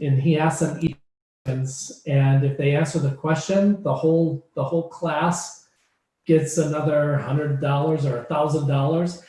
and he asks them each questions, and if they answer the question, the whole class gets another $100 or $1,000.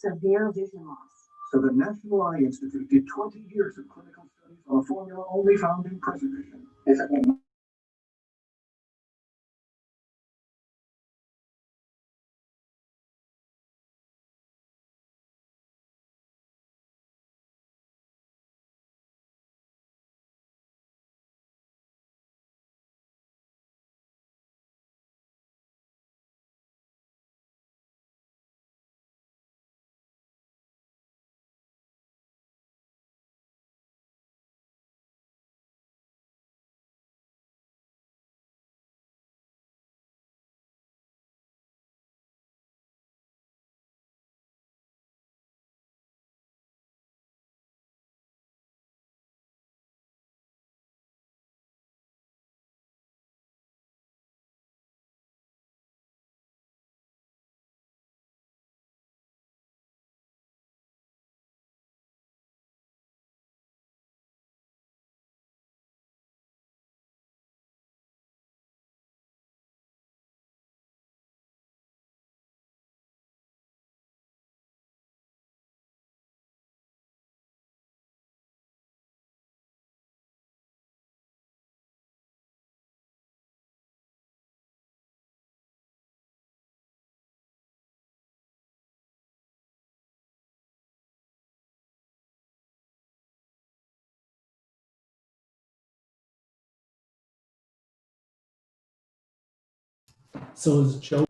severe vision loss. So the National Eye Institute did 20 years of clinical studies on a formula only found in preservation. If it will So is Joe?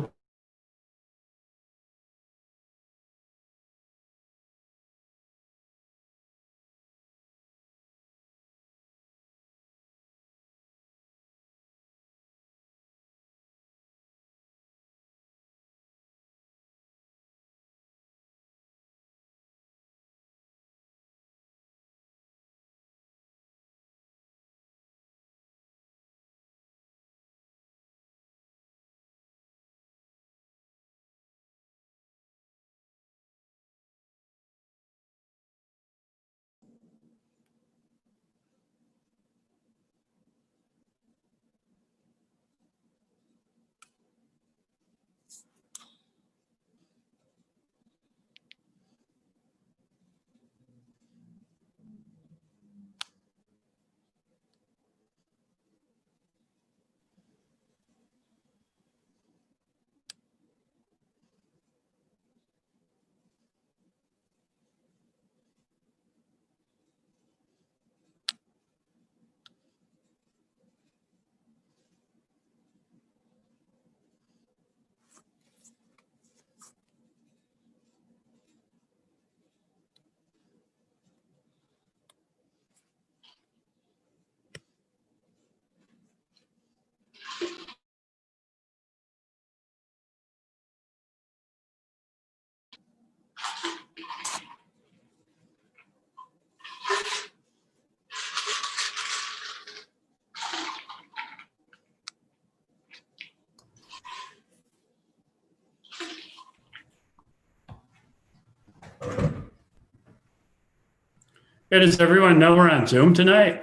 Hey, does everyone know we're on Zoom tonight?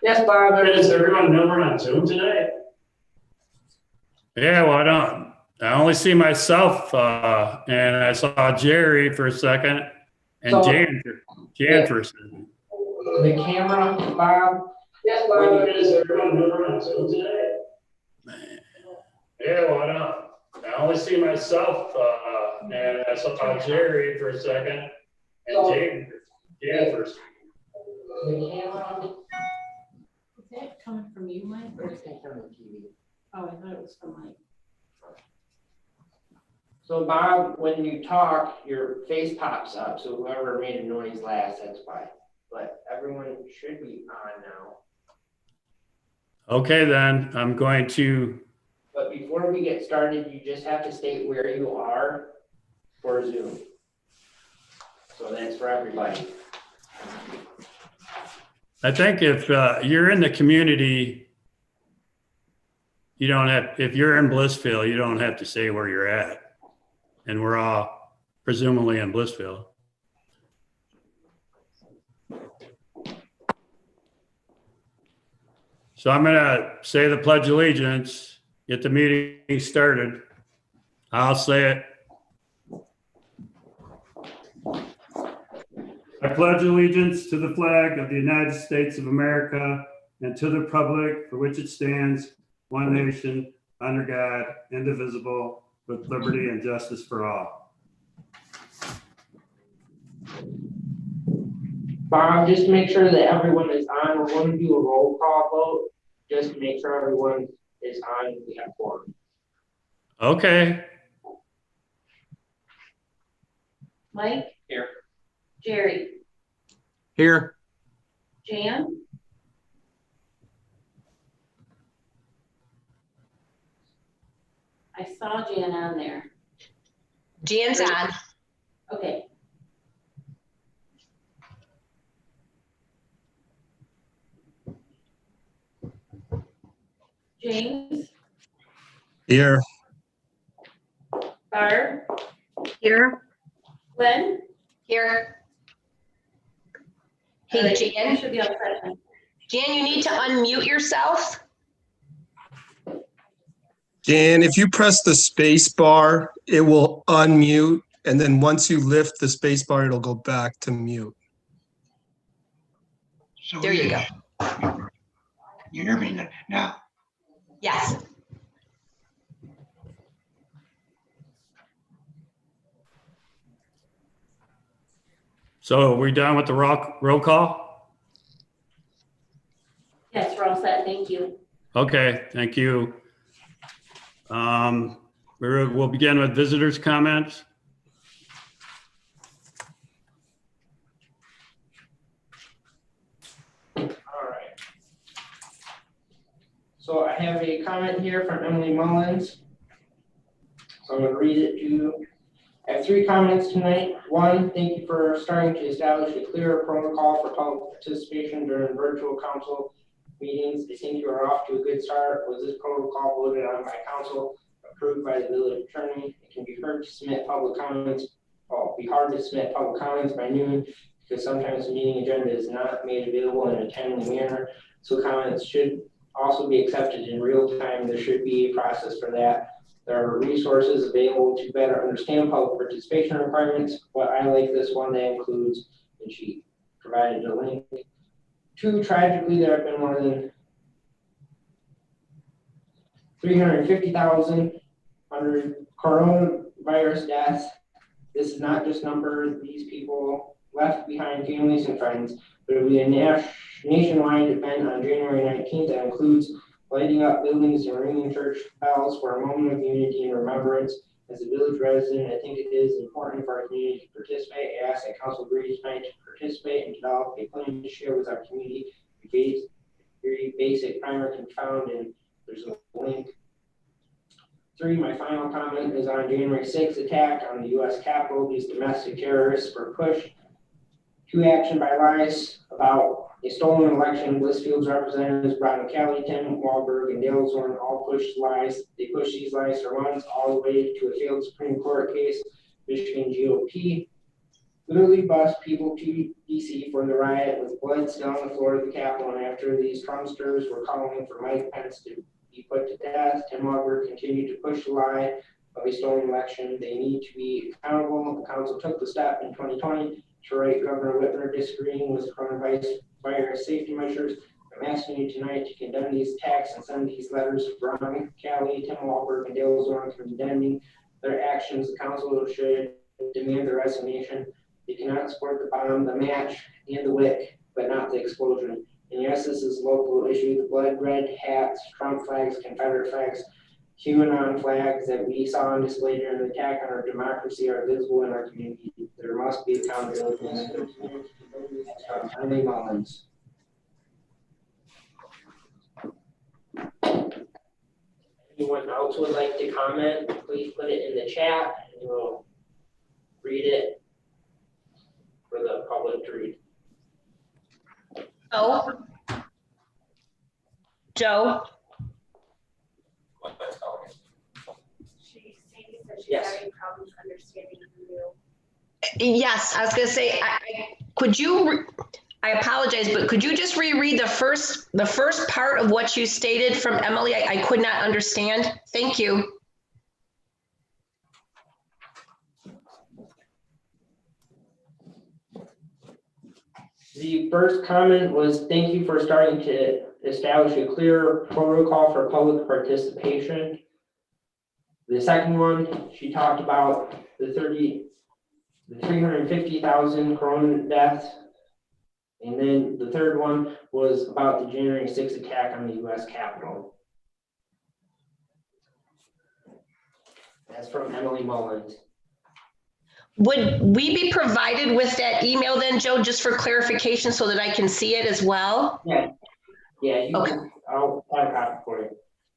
Yes, Bob. Hey, does everyone know we're on Zoom tonight? Yeah, well, I only see myself, and I saw Jerry for a second, and So- Jan for a second. The camera, Bob. Yes, Bob. Hey, does everyone know we're on Zoom tonight? Yeah, well, I only see myself, and I saw Jerry for a second, and So- Jan for a second. The camera. Is that coming from you, Mike? Or is It's on the TV. Oh, I thought it was from Mike. So Bob, when you talk, your face pops up, so whoever made a noise last, that's why. But everyone should be on now. Okay, then I'm going to. But before we get started, you just have to state where you are for Zoom. So that's for everybody. I think if you're in the community, you don't have. If you're in Blissville, you don't have to say where you're at. And we're all presumably in Blissville. So I'm gonna say the Pledge of Allegiance, get the meeting started. I'll say it. I pledge allegiance to the flag of the United States of America and to the republic for which it stands, one nation, under God, indivisible, with liberty and justice for all. Bob, just to make sure that everyone is on, we're going to do a roll call vote, just to make sure everyone is on, we have quorum. Okay, Mike? Here. Jerry? Here. Jan? I saw Jan on there. Jan's on. Okay. James? Here. Barb? Here. Gwen? Here. All Hey, right, you Jan. should be all set then. Jan, you need to unmute yourself. Jan, if you press the space bar, it will unmute. And then once you lift the space bar, it'll go back to mute. So There you go. You hear me now? Yes. so are we done with the roll call? Yes, we're all set. Thank you. Okay, thank you. We'll begin with visitors' comments. All right. So I have a comment here from Emily Mullins. So I'm going to read it to you. I have 3 comments tonight. 1, thank you for starting to establish a clearer protocol for public participation during virtual council meetings. I think you are off to a good start. Was this protocol voted on by council, approved by the village attorney? It can be hard to submit public comments. Be hard to submit public comments by noon because sometimes the meeting agenda is not made available in a timely manner. So comments should also be accepted in real time. There should be a process for that. There are resources available to better understand public participation requirements, but I like this one that includes, and she provided a link. 2, tragically, there have been more than 350,000 coronavirus deaths. This is not just number these people left behind, families and friends, but it will be a nationwide event on January 19th that includes lighting up buildings and ringing church bells for a moment of unity and remembrance. As a village resident, I think it is important for our community to participate. I ask that council agrees tonight to participate and develop a plan to share with our community. Very basic primer can be found, and there's a link. 3, my final comment is on January 6th attack on the U.S. Capitol. These domestic terrorists were pushed to action by lies about a stolen election. Blissfield's representatives, Brian Kelly, Tim Walberg, and Dale Zorn all pushed lies. They pushed these lies for months, all the way to a failed Supreme Court case. Michigan GOP literally bused people to DC for the riot with blood still on the floor of the Capitol. And after these Trumpsters were calling for Mike Pence to be put to death, Tim Walberg continued to push the lie of a stolen election. They need to be accountable. The council took the step in 2020 to write Governor Whitmer disagreeing with coronavirus safety measures. I'm asking you tonight to condemn these attacks and send these letters to Brian Kelly, Tim Walberg, and Dale Zorn condemning their actions. The council should demand their resignation. They cannot support the bomb, the match, and the wick, but not the explosion. And yes, this is a local issue. The blood red hats, Trump flags, Confederate flags, QAnon flags that we saw on display during the attack on our democracy are visible in our community. There must be accountability. Emily Mullins. Anyone else would like to comment, please put it in the chat and we'll read it for the public to read. Oh. Joe. She said she's Yes. having problems understanding you. Yes, I was gonna say, could you I apologize, but could you just reread the first part of what you stated from Emily? I could not understand. Thank you. The first comment was, thank you for starting to establish a clear protocol for public participation. The second one, she talked about the 350,000 corona deaths. And then the third one was about the January 6th attack on the US Capitol. That's from Emily Mullins. Would we be provided with that email then, Joe, just for clarification so that I can see it as well? Yeah, you Okay. can, I'll have a copy for you.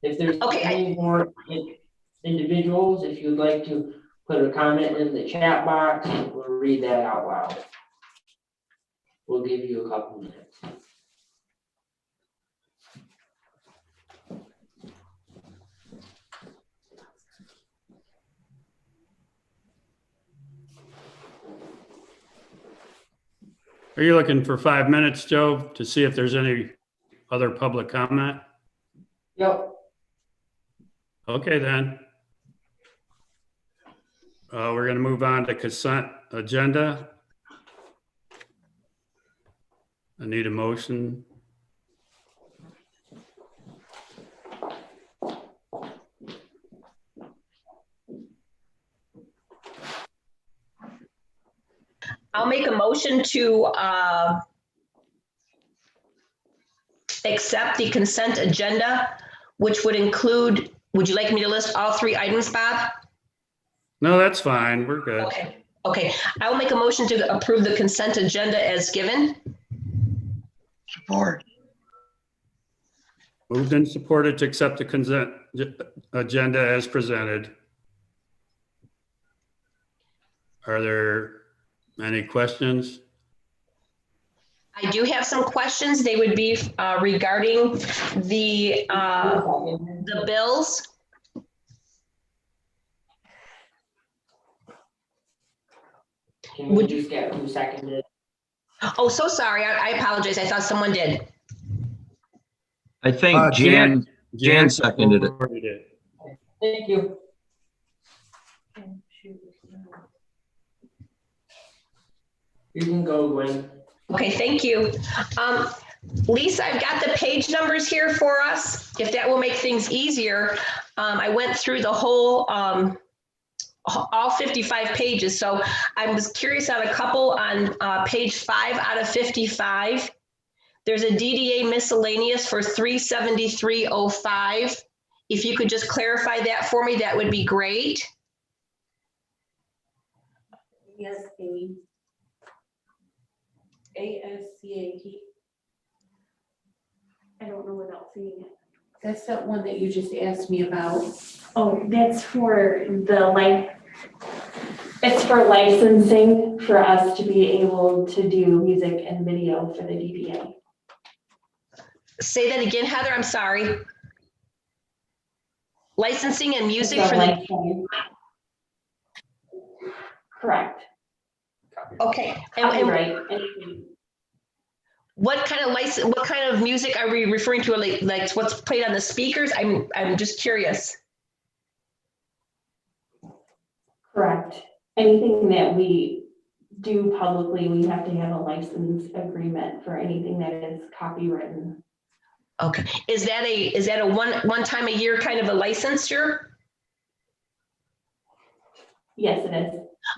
If there's Okay, any more individuals, if you'd like to put a comment in the chat box, we'll read that out loud. We'll give you a couple minutes. Are you looking for 5 minutes, Joe, to see if there's any other public comment? Yep. Okay, then. We're going to move on to consent agenda. I need a motion. I'll make a motion to accept the consent agenda, which would include, would you like me to list all 3 items, Bob? No, that's fine. We're good. Okay. I will make a motion to approve the consent agenda as given. Support. Moved and supported to accept the consent agenda as presented. Are there any questions? I do have some questions. They would be regarding the bills. Can we just get who seconded? Oh, so sorry. I apologize. I thought someone did. I think Jan seconded it. Thank you. You can go, Gwen. Okay, thank you. Lisa, I've got the page numbers here for us, if that will make things easier. I went through the whole, all 55 pages. So I was curious on a couple on page 5 out of 55. There's a DDA miscellaneous for 373.05. If you could just clarify that for me, that would be great. Yes, Amy. ASCAP. I don't know without seeing it. That's that one that you just asked me about. Oh, that's for the it's for licensing for us to be able to do music and video for the DDA. Say that again, Heather, I'm sorry. Licensing and music So for the, correct. okay. Copyright. What kind of license, what kind of music are we referring to? Like what's played on the speakers? I'm just curious. Correct. Anything that we do publicly, we have to have a license agreement for anything that is copywritten. Okay. Is that a one time a year kind of a licensure? Yes, it is.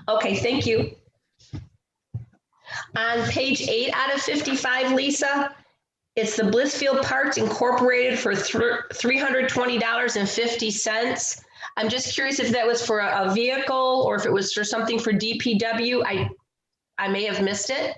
Okay, thank you. On page 8 out of 55, Lisa, it's the Blissfield Parts Incorporated for $320.50. I'm just curious if that was for a vehicle or if it was for something for DPW. I may have missed it.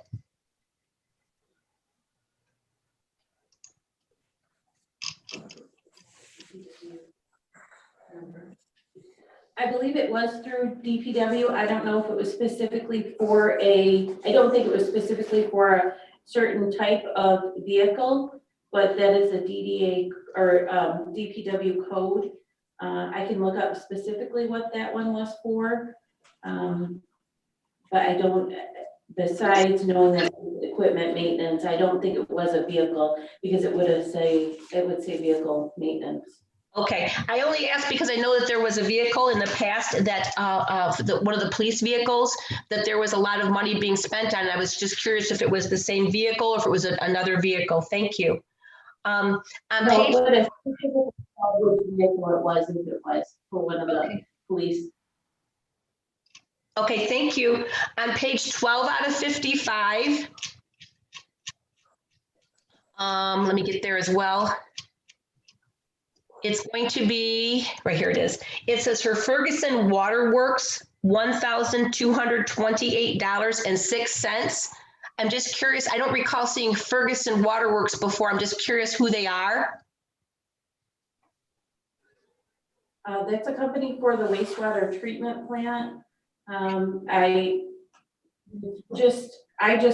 I believe it was through DPW. I don't know if it was specifically for I don't think it was specifically for a certain type of vehicle, but that is a DDA or DPW code. I can look up specifically what that one was for. But I don't, besides knowing that equipment maintenance. I don't think it was a vehicle because it would say vehicle maintenance. Okay, I only asked because I know that there was a vehicle in the past that, one of the police vehicles, that there was a lot of money being spent on. I was just curious if it was the same vehicle or if it was another vehicle. Thank you. On No, page, but if which vehicle it was, if it was for one of the police. okay, thank you. On page 12 out of 55. Let me get there as well. It's going to be, right here it is. It says for Ferguson Waterworks, $1,228.06. I'm just curious, I don't recall seeing Ferguson Waterworks before. I'm just curious who they are. That's a company for the wastewater treatment plant. I just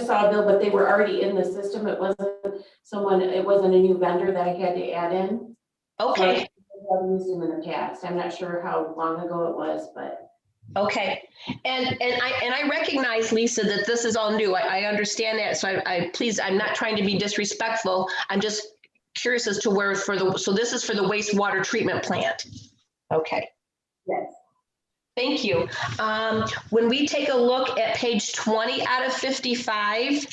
saw a bill, but they were already in the system. It wasn't a new vendor that I had to add in. Okay. So I've used them in the past. I'm not sure how long ago it was, but. Okay, and I recognize, Lisa, that this is all new. I understand that, so please, I'm not trying to be disrespectful. I'm just curious as to where so this is for the wastewater treatment plant. Okay. Yes. Thank you. When we take a look at page 20 out of 55,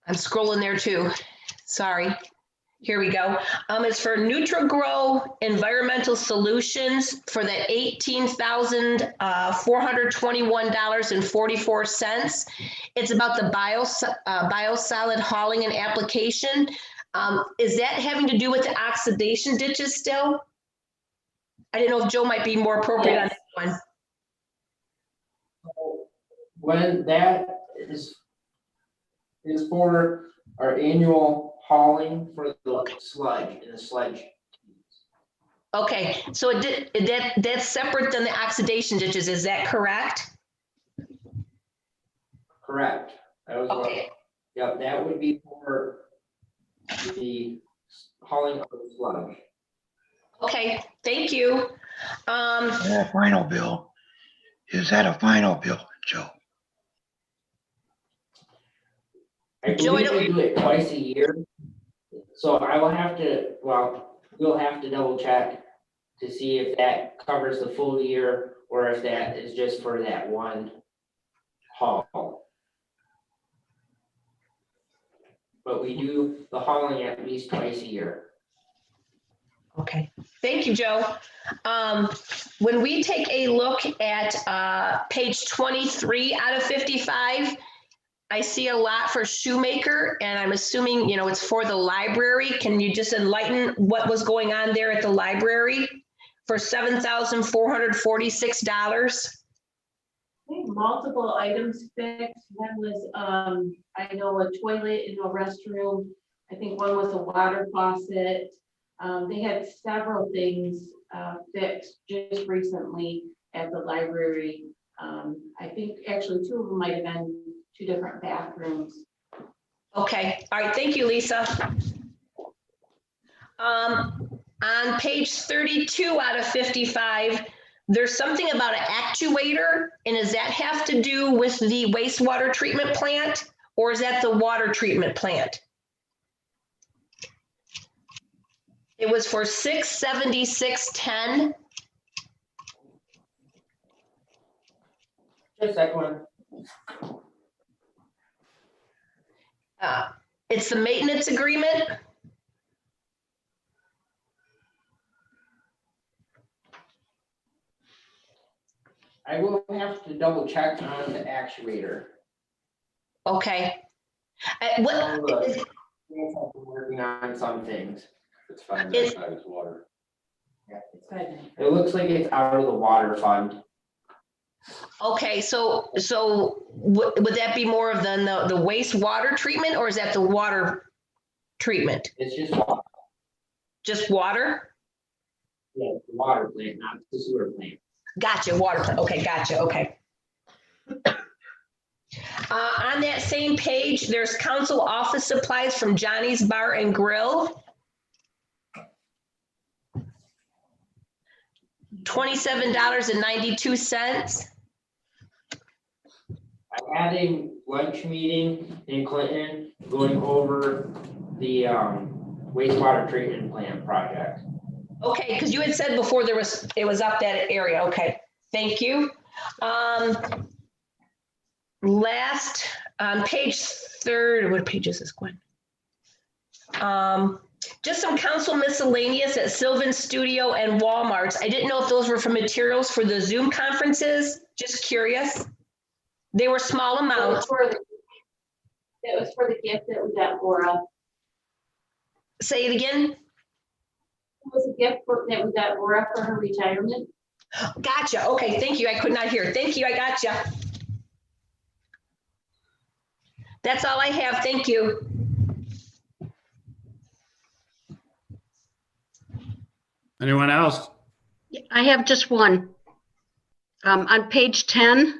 I'm scrolling there too. Sorry. Here we go. It's for NutriGrow Environmental Solutions for the $18,421.44. It's about the biosolid hauling and application. Is that having to do with the oxidation ditches still? I didn't know if Joe might be more appropriate on that one. When that is for our annual hauling for the sludge in the sludge. Okay, so that's separate than the oxidation ditches, is that correct? Correct. That was okay. Yep, that would be for the hauling of the sludge. Okay, thank you. That final bill, is that a final bill, Joe? I believe we do it twice a year. So I will have to, we'll have to double check to see if that covers the full year or if that is just for that one haul. But we do the hauling at least twice a year. Okay, thank you, Joe. When we take a look at page 23 out of 55, I see a lot for Shoemaker, and I'm assuming, it's for the library. Can you just enlighten what was going on there at the library for $7,446? Multiple items fixed. One was, I know, a toilet in a restroom. I think one was a water faucet. They had several things fixed just recently at the library. I think actually two of them might have been two different bathrooms. Okay, all right, thank you, Lisa. On page 32 out of 55, there's something about an actuator, and does that have to do with the wastewater treatment plant, or is that the water treatment plant? It was for $676.10. Just that one. It's the maintenance agreement. I will have to double check on the actuator. Okay. Working on some things. It's fine, that side is water. Yeah, it's fine. It looks like it's out of the water fund. Okay, so would that be more of the wastewater treatment, or is that the water treatment? It's just water. Just water? Yeah, the water plant, not the sewer plant. Gotcha, water plant. Okay, gotcha. Okay. On that same page, there's council office supplies from Johnny's Bar and Grill. $27.92. adding lunch meeting in Clinton, going over the wastewater treatment plant project. Okay, because you had said before it was up that area. Okay, thank you. Last, on page third, what page is this, Gwen? Just some council miscellaneous at Sylvan Studio and Walmart's. I didn't know if those were for materials for the Zoom conferences. Just curious. They were small amounts. That was for the gift that we got Laura. Say it again. It was a gift that we got Laura for her retirement. Gotcha. Okay, thank you. I could not hear. Thank you. I gotcha. That's all I have. Thank you. Anyone else? I have just one. On page 10,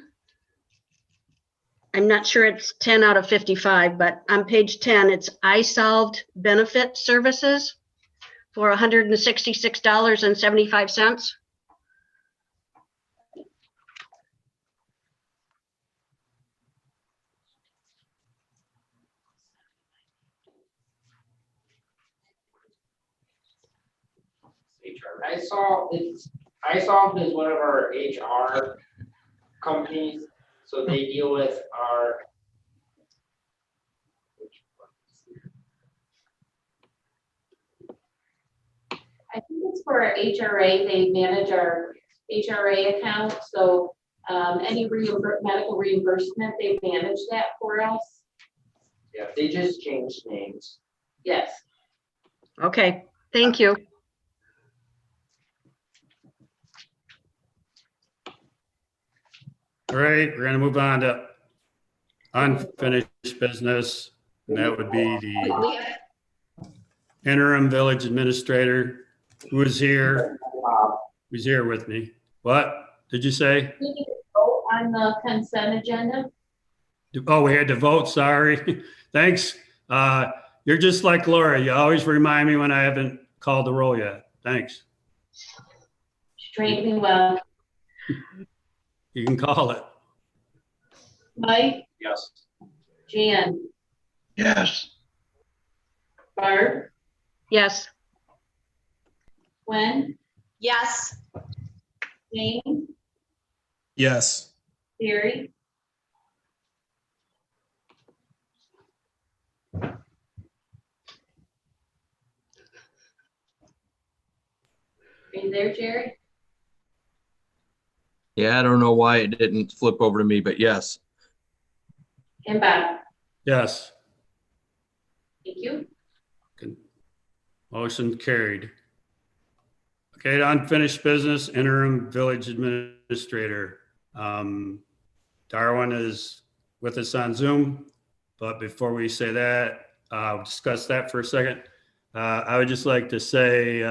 I'm not sure it's 10 out of 55, but on page 10, it's I solved benefit services for $166.75. I solved is one of our HR companies, so they deal with our. I think it's for our HRA. They manage our HRA account. So any medical reimbursement, they manage that for us. Yeah, they just changed names. Yes. Okay, thank you. All right, we're gonna move on to unfinished business. And that would be the interim village administrator who is here. Who's here with me? What did you say? We need to vote on the consent agenda. Oh, we had to vote, sorry. Thanks. You're just like Laura. You always remind me when I haven't called the roll yet. Thanks. She trained me well. You can call it. Mike? Yes. Jan? Yes. Barb? Yes. Gwen? Yes. Jane? Yes. Barry? Are you there, Jerry? Yeah, I don't know why it didn't flip over to me, but yes. And Bob? Yes. Thank you. Motion carried. Okay, unfinished business, interim village administrator. Darwin is with us on Zoom, but before we say that, I'll discuss that for a second. I would just like to say,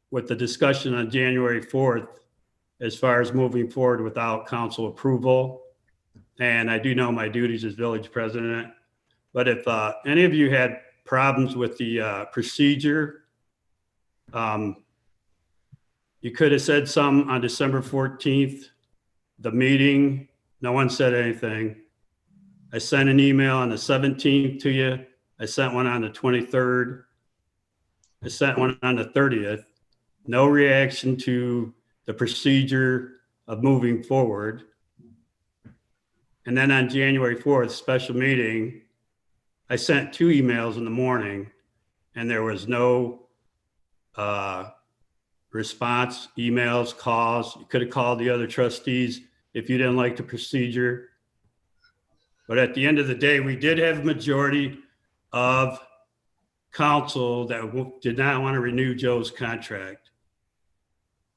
with the discussion on January 4th, as far as moving forward without council approval, and I do know my duties as village president, but if any of you had problems with the procedure, you could have said some on December 14th, the meeting, no one said anything. I sent an email on the 17th to you. I sent one on the 23rd. I sent one on the 30th. No reaction to the procedure of moving forward. And then on January 4th, special meeting, I sent 2 emails in the morning and there was no response, emails, calls. You could have called the other trustees if you didn't like the procedure. But at the end of the day, we did have a majority of council that did not want to renew Joe's contract.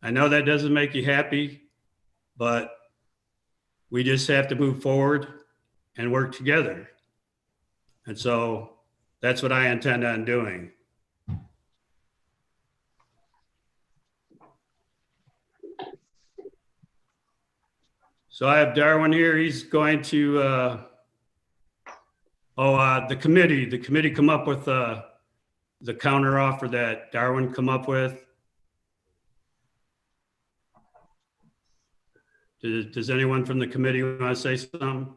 I know that doesn't make you happy, but we just have to move forward and work together. And so that's what I intend on doing. So I have Darwin here. He's going to, the committee come up with the counter offer that Darwin come up with. Does anyone from the committee want to say something?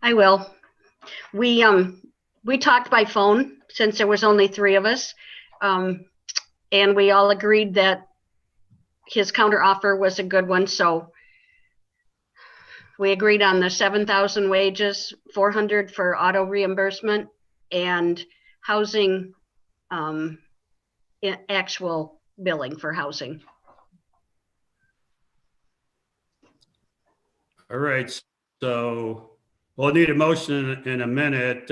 I will. We talked by phone since there was only 3 of us. And we all agreed that his counter offer was a good one. So we agreed on the 7,000 wages, 400 for auto reimbursement, and housing, actual billing for housing. All right, so we'll need a motion in a minute,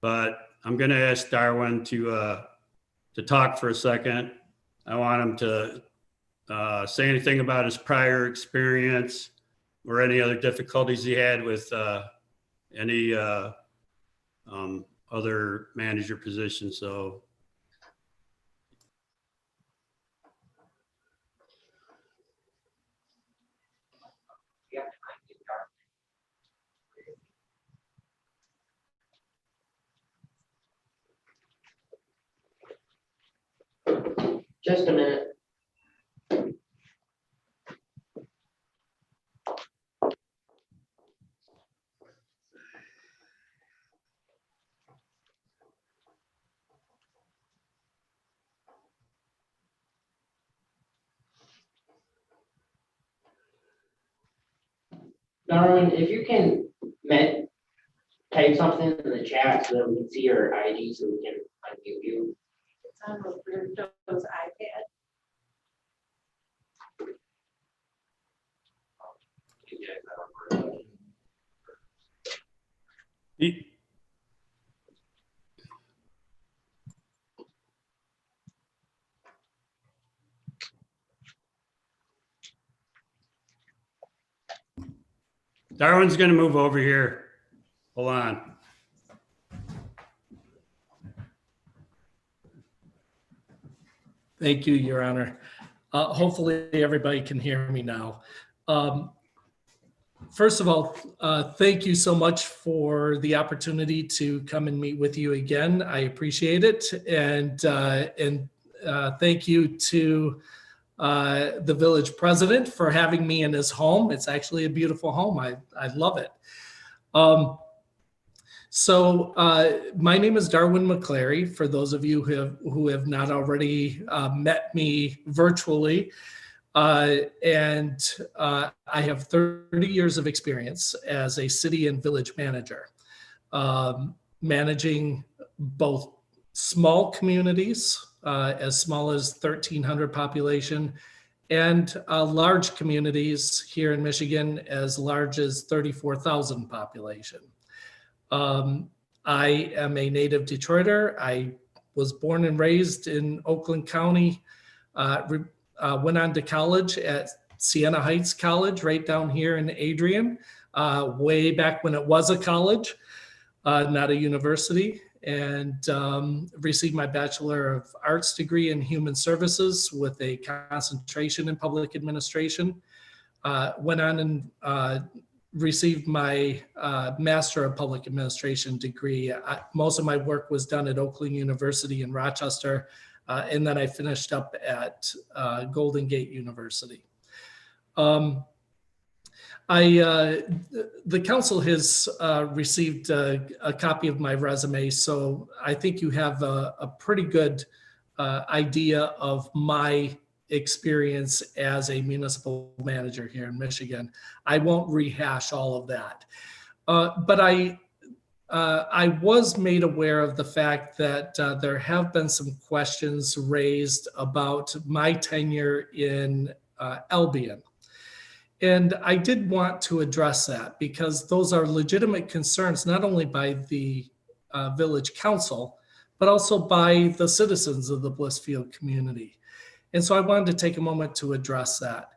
but I'm going to ask Darwin to talk for a second. I want him to say anything about his prior experience or any other difficulties he had with any other manager positions. So. Just a minute. Darwin, if you can type something in the chat so that we can see your ID so we can unmute you. It's on Roberto's iPad. Darwin's going to move over here. Hold on. Thank you, Your Honor. Hopefully everybody can hear me now. First of all, thank you so much for the opportunity to come and meet with you again. I appreciate it. And thank you to the village president for having me in his home. It's actually a beautiful home. I love it. So my name is Darwin McClary. For those of you who have not already met me virtually, and I have 30 years of experience as a city and village manager, managing both small communities, as small as 1,300 population, and large communities here in Michigan as large as 34,000 population. I am a native Detroiter. I was born and raised in Oakland County, went on to college at Siena Heights College right down here in Adrian, way back when it was a college, not a university, and received my Bachelor of Arts degree in Human Services with a concentration in public administration. Went on and received my Master of Public Administration degree. Most of my work was done at Oakland University in Rochester, and then I finished up at Golden Gate University. The council has received a copy of my resume, so I think you have a pretty good idea of my experience as a municipal manager here in Michigan. I won't rehash all of that, but I was made aware of the fact that there have been some questions raised about my tenure in Albion. And I did want to address that because those are legitimate concerns, not only by the village council, but also by the citizens of the Blissfield community. And so I wanted to take a moment to address that.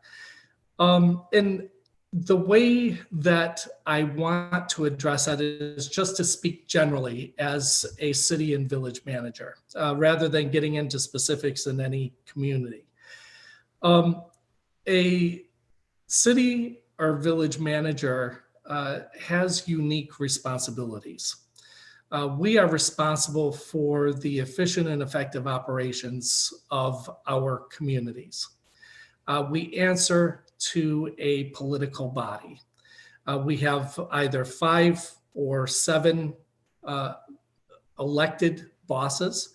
And the way that I want to address that is just to speak generally as a city and village manager, rather than getting into specifics in any community. A city or village manager has unique responsibilities. We are responsible for the efficient and effective operations of our communities. we answer to a political body. We have either 5 or 7 elected bosses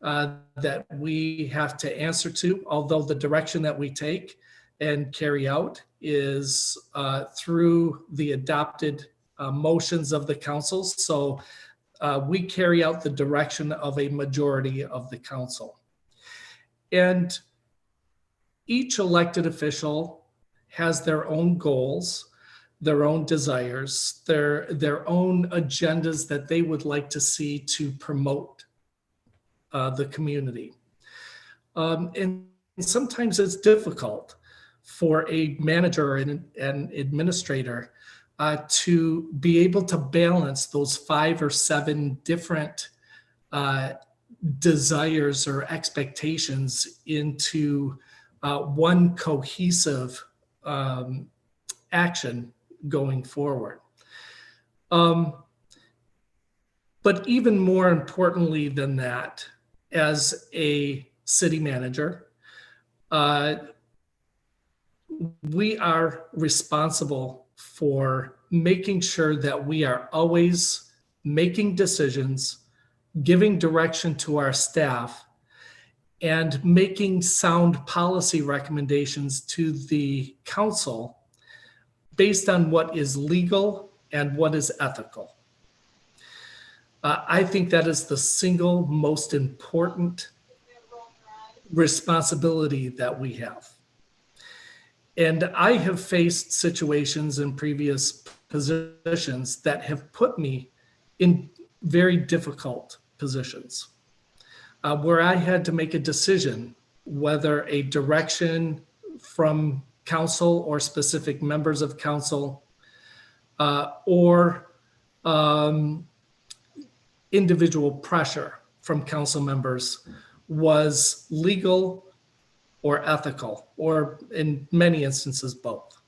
that we have to answer to, although the direction that we take and carry out is through the adopted motions of the council. So we carry out the direction of a majority of the council. And each elected official has their own goals, their own desires, their own agendas that they would like to see to promote the community. And sometimes it's difficult for a manager and an administrator to be able to balance those 5 or 7 different desires or expectations into one cohesive action going forward. But even more importantly than that, as a city manager, we are responsible for making sure that we are always making decisions, giving direction to our staff, and making sound policy recommendations to the council based on what is legal and what is ethical. I think that is the single most important responsibility that we have. And I have faced situations in previous positions that have put me in very difficult positions where I had to make a decision whether a direction from council or specific members of council or individual pressure from council members was legal or ethical, or in many instances, both.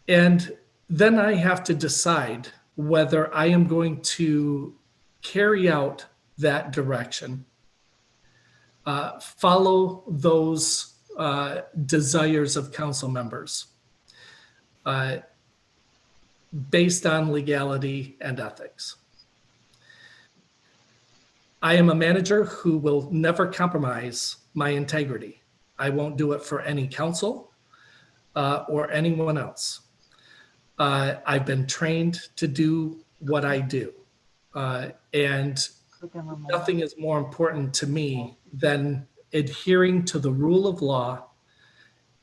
And then I have to decide whether I am going to carry out that direction, follow those desires of council members based on legality and ethics. I am a manager who will never compromise my integrity. I won't do it for any council or anyone else. I've been trained to do what I do. And nothing is more important to me than adhering to the rule of law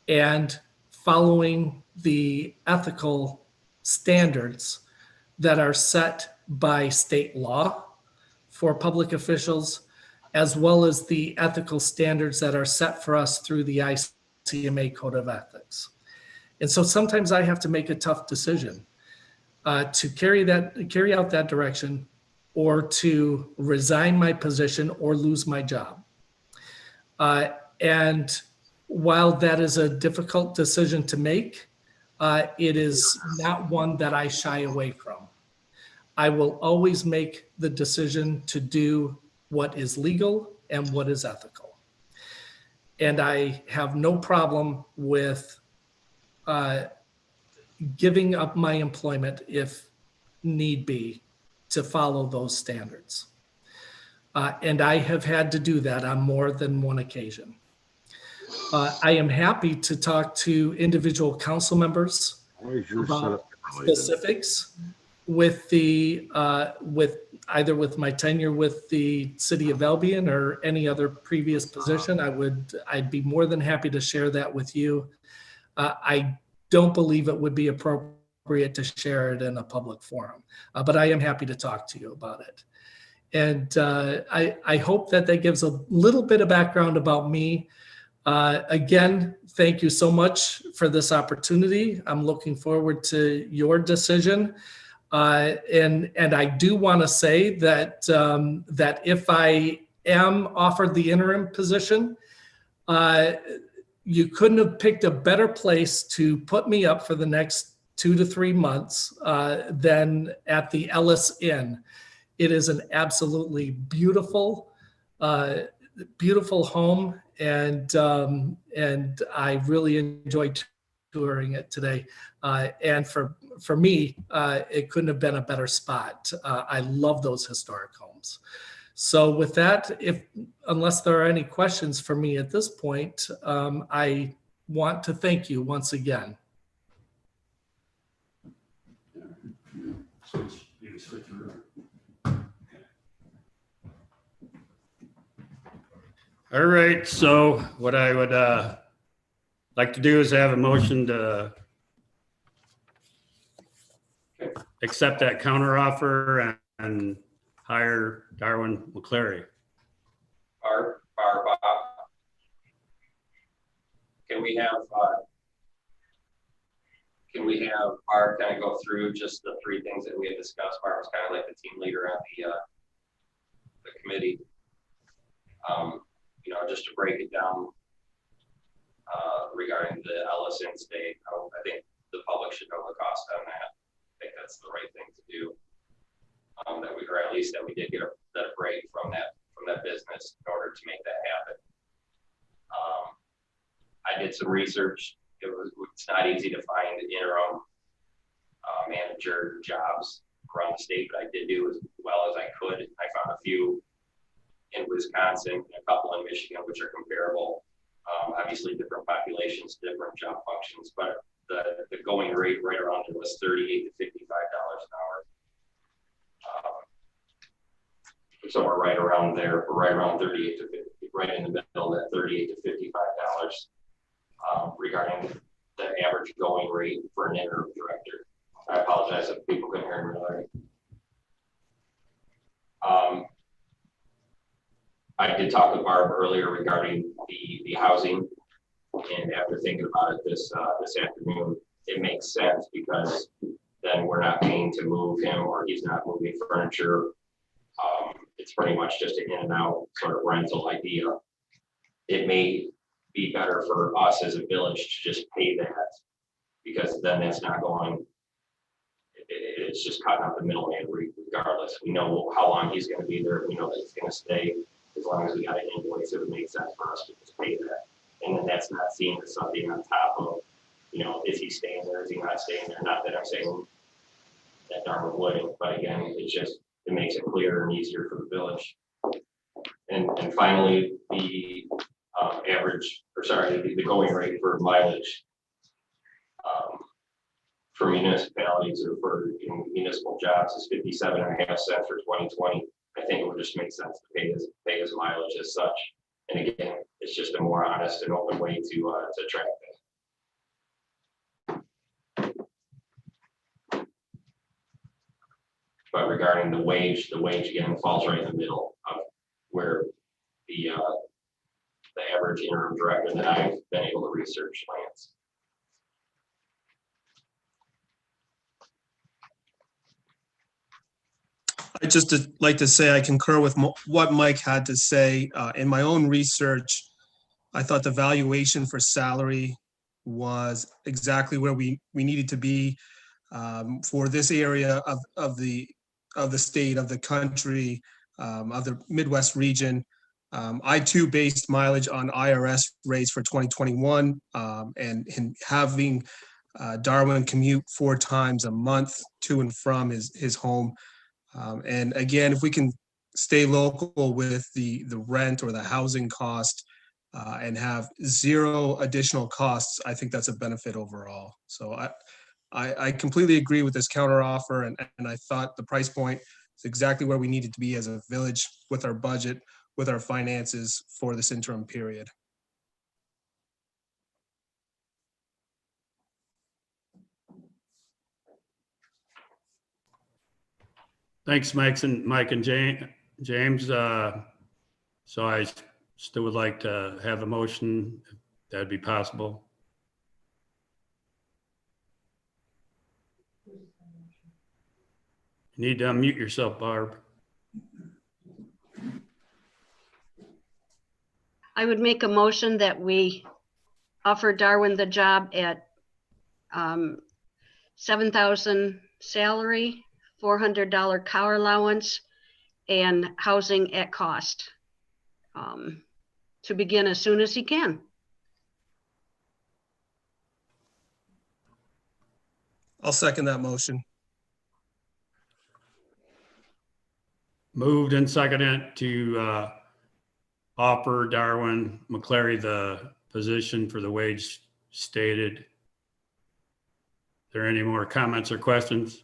and following the ethical standards that are set by state law for public officials, as well as the ethical standards that are set for us through the ICMA Code of Ethics. And so sometimes I have to make a tough decision to carry out that direction, or to resign my position or lose my job. And while that is a difficult decision to make, it is not one that I shy away from. I will always make the decision to do what is legal and what is ethical. And I have no problem with giving up my employment if need be to follow those standards. And I have had to do that on more than one occasion. I am happy to talk to individual council members about specifics with either with my tenure with the city of Albion or any other previous position. I'd be more than happy to share that with you. I don't believe it would be appropriate to share it in a public forum, but I am happy to talk to you about it. And I hope that gives a little bit of background about me. Again, thank you so much for this opportunity. I'm looking forward to your decision. And I do want to say that that if I am offered the interim position, you couldn't have picked a better place to put me up for the next 2 to 3 months than at the Ellis Inn. It is an absolutely beautiful, beautiful home, and I really enjoyed touring it today. And for me, it couldn't have been a better spot. I love those historic homes. So with that, unless there are any questions for me at this point, I want to thank you once again. All right, so what I would like to do is have a motion to accept that counteroffer and hire Darwin McClary. Barb, can we have Barb kind of go through just the three things that we had discussed? Barb was kind of like the team leader on the committee. You know, just to break it down regarding the Ellis in-state, I think the public should know the cost on that. I think that's the right thing to do. Or at least that we did get a break from that business in order to make that happen. I did some research. It's not easy to find interim manager jobs around the state, but I did do as well as I could. I found a few in Wisconsin and a couple in Michigan, which are comparable. Obviously different populations, different job functions, but the going rate right around it was $38 to $55 an hour. Somewhere right around there, right around 38 to 50, right in the middle of that $38 to $55 regarding the average going rate for an interim director. I apologize if people couldn't hear me right. I did talk with Barb earlier regarding the housing, and after thinking about it this afternoon, it makes sense because then we're not paying to move him, or he's not moving furniture. It's pretty much just an in and out sort of rental idea. It may be better for us as a village to just pay that, because then that's not going, it's just cutting out the middleman regardless. We know how long he's going to be there. We know that he's going to stay. As long as we got an invoice, it would make sense for us to just pay that. And then that's not seen as something on top of, you know, is he staying there? Is he not staying there? Not that I'm saying that Darwin wouldn't, but again, it makes it clearer and easier for the village. And finally, the the going rate for mileage for municipalities or for municipal jobs is 57.5 cents for 2020. I think it would just make sense to pay his mileage as such. And again, it's just a more honest and open way to track that. But regarding the wage again falls right in the middle of where the average interim director that I've been able to research lands. I'd just like to say I concur with what Mike had to say. In my own research, I thought the valuation for salary was exactly where we needed to be for this area of the state, of the country, of the Midwest region. I too based mileage on IRS rates for 2021, and having Darwin commute 4 times a month to and from his home. And again, if we can stay local with the rent or the housing cost and have 0 additional costs, I think that's a benefit overall. So I completely agree with this counter offer, and I thought the price point is exactly where we needed to be as a village with our budget, with our finances for this interim period. Thanks, Mike and James. So I still would like to have a motion, if that'd be possible. You need to unmute yourself, Barb. I would make a motion that we offer Darwin the job at $7,000 salary, $400 car allowance, and housing at cost. to begin as soon as he can. I'll second that motion. Moved and seconded to offer Darwin McClary the position for the wage stated. Are there any more comments or questions?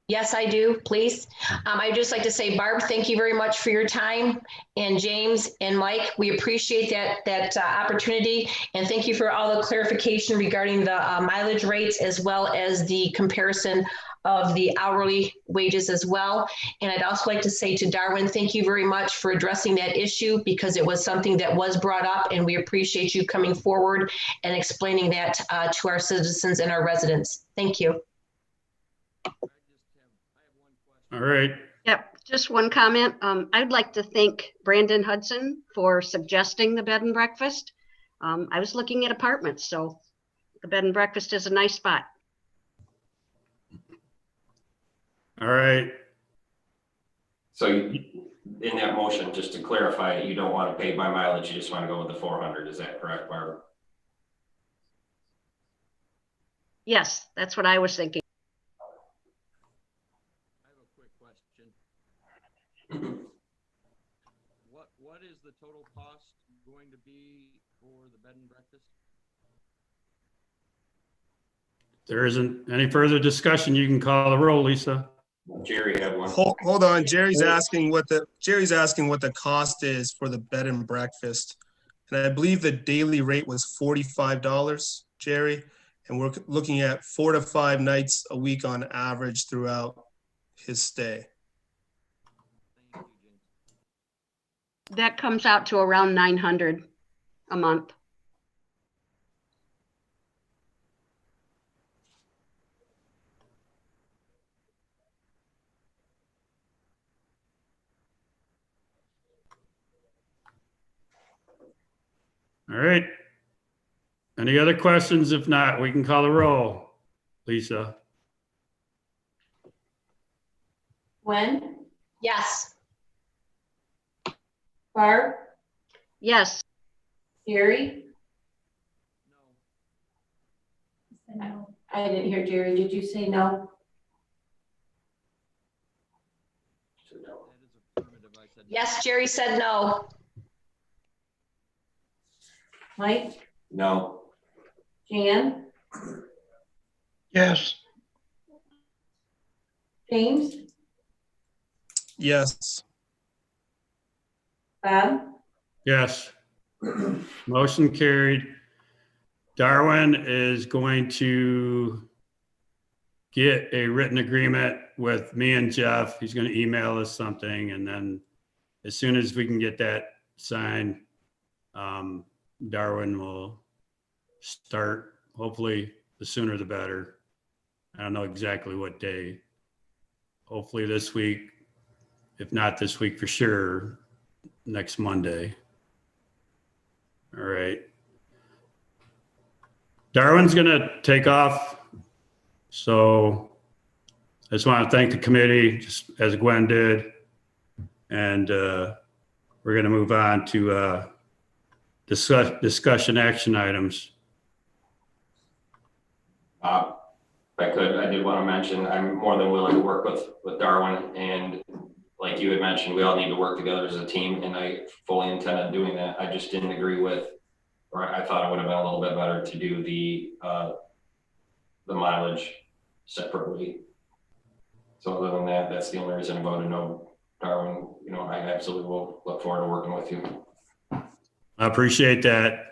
Yes, I do, please. I'd just like to say, Barb, thank you very much for your time. And James and Mike, we appreciate that opportunity. And thank you for all the clarification regarding the mileage rates as well as the comparison of the hourly wages as well. And I'd also like to say to Darwin, thank you very much for addressing that issue because it was something that was brought up and we appreciate you coming forward and explaining that to our citizens and our residents. Thank you. All right. Yep, just one comment. I'd like to thank Brandon Hudson for suggesting the bed and breakfast. I was looking at apartments, so the bed and breakfast is a nice spot. All right. So in that motion, just to clarify, you don't want to pay by mileage, you just want to go with the 400. Is that correct, Barb? Yes, that's what I was thinking. What is the total cost going to be for the bed and breakfast? There isn't any further discussion. You can call the roll, Lisa. Jerry had one. Hold on, Jerry's asking what the cost is for the bed and breakfast. And I believe the daily rate was $45, Jerry. And we're looking at 4 to 5 nights a week on average throughout his stay. That comes out to around 900 a month. All right. Any other questions? If not, we can call the roll. Lisa. Gwen, Yes. Barb, Yes. Jerry? No. I didn't hear Jerry. Did you say no? Yes, Jerry said no. Mike, No. Jan, Yes. James, Yes. Bob? Yes. Motion carried. Darwin is going to get a written agreement with me and Jeff. He's going to email us something. And then as soon as we can get that signed, Darwin will start, hopefully the sooner the better. I don't know exactly what day. Hopefully this week, if not this week for sure, next Monday. All right. Darwin's gonna take off. So I just want to thank the committee, just as Gwen did. And we're gonna move on to discussion action items. If I could, I did want to mention, I'm more than willing to work with Darwin, and like you had mentioned, we all need to work together as a team, and I fully intend on doing that. I just didn't agree with, or I thought it would have been a little bit better to do the mileage separately. So other than that, that's the only reason I voted no. Darwin, you know, I absolutely will look forward to working with you. I appreciate that.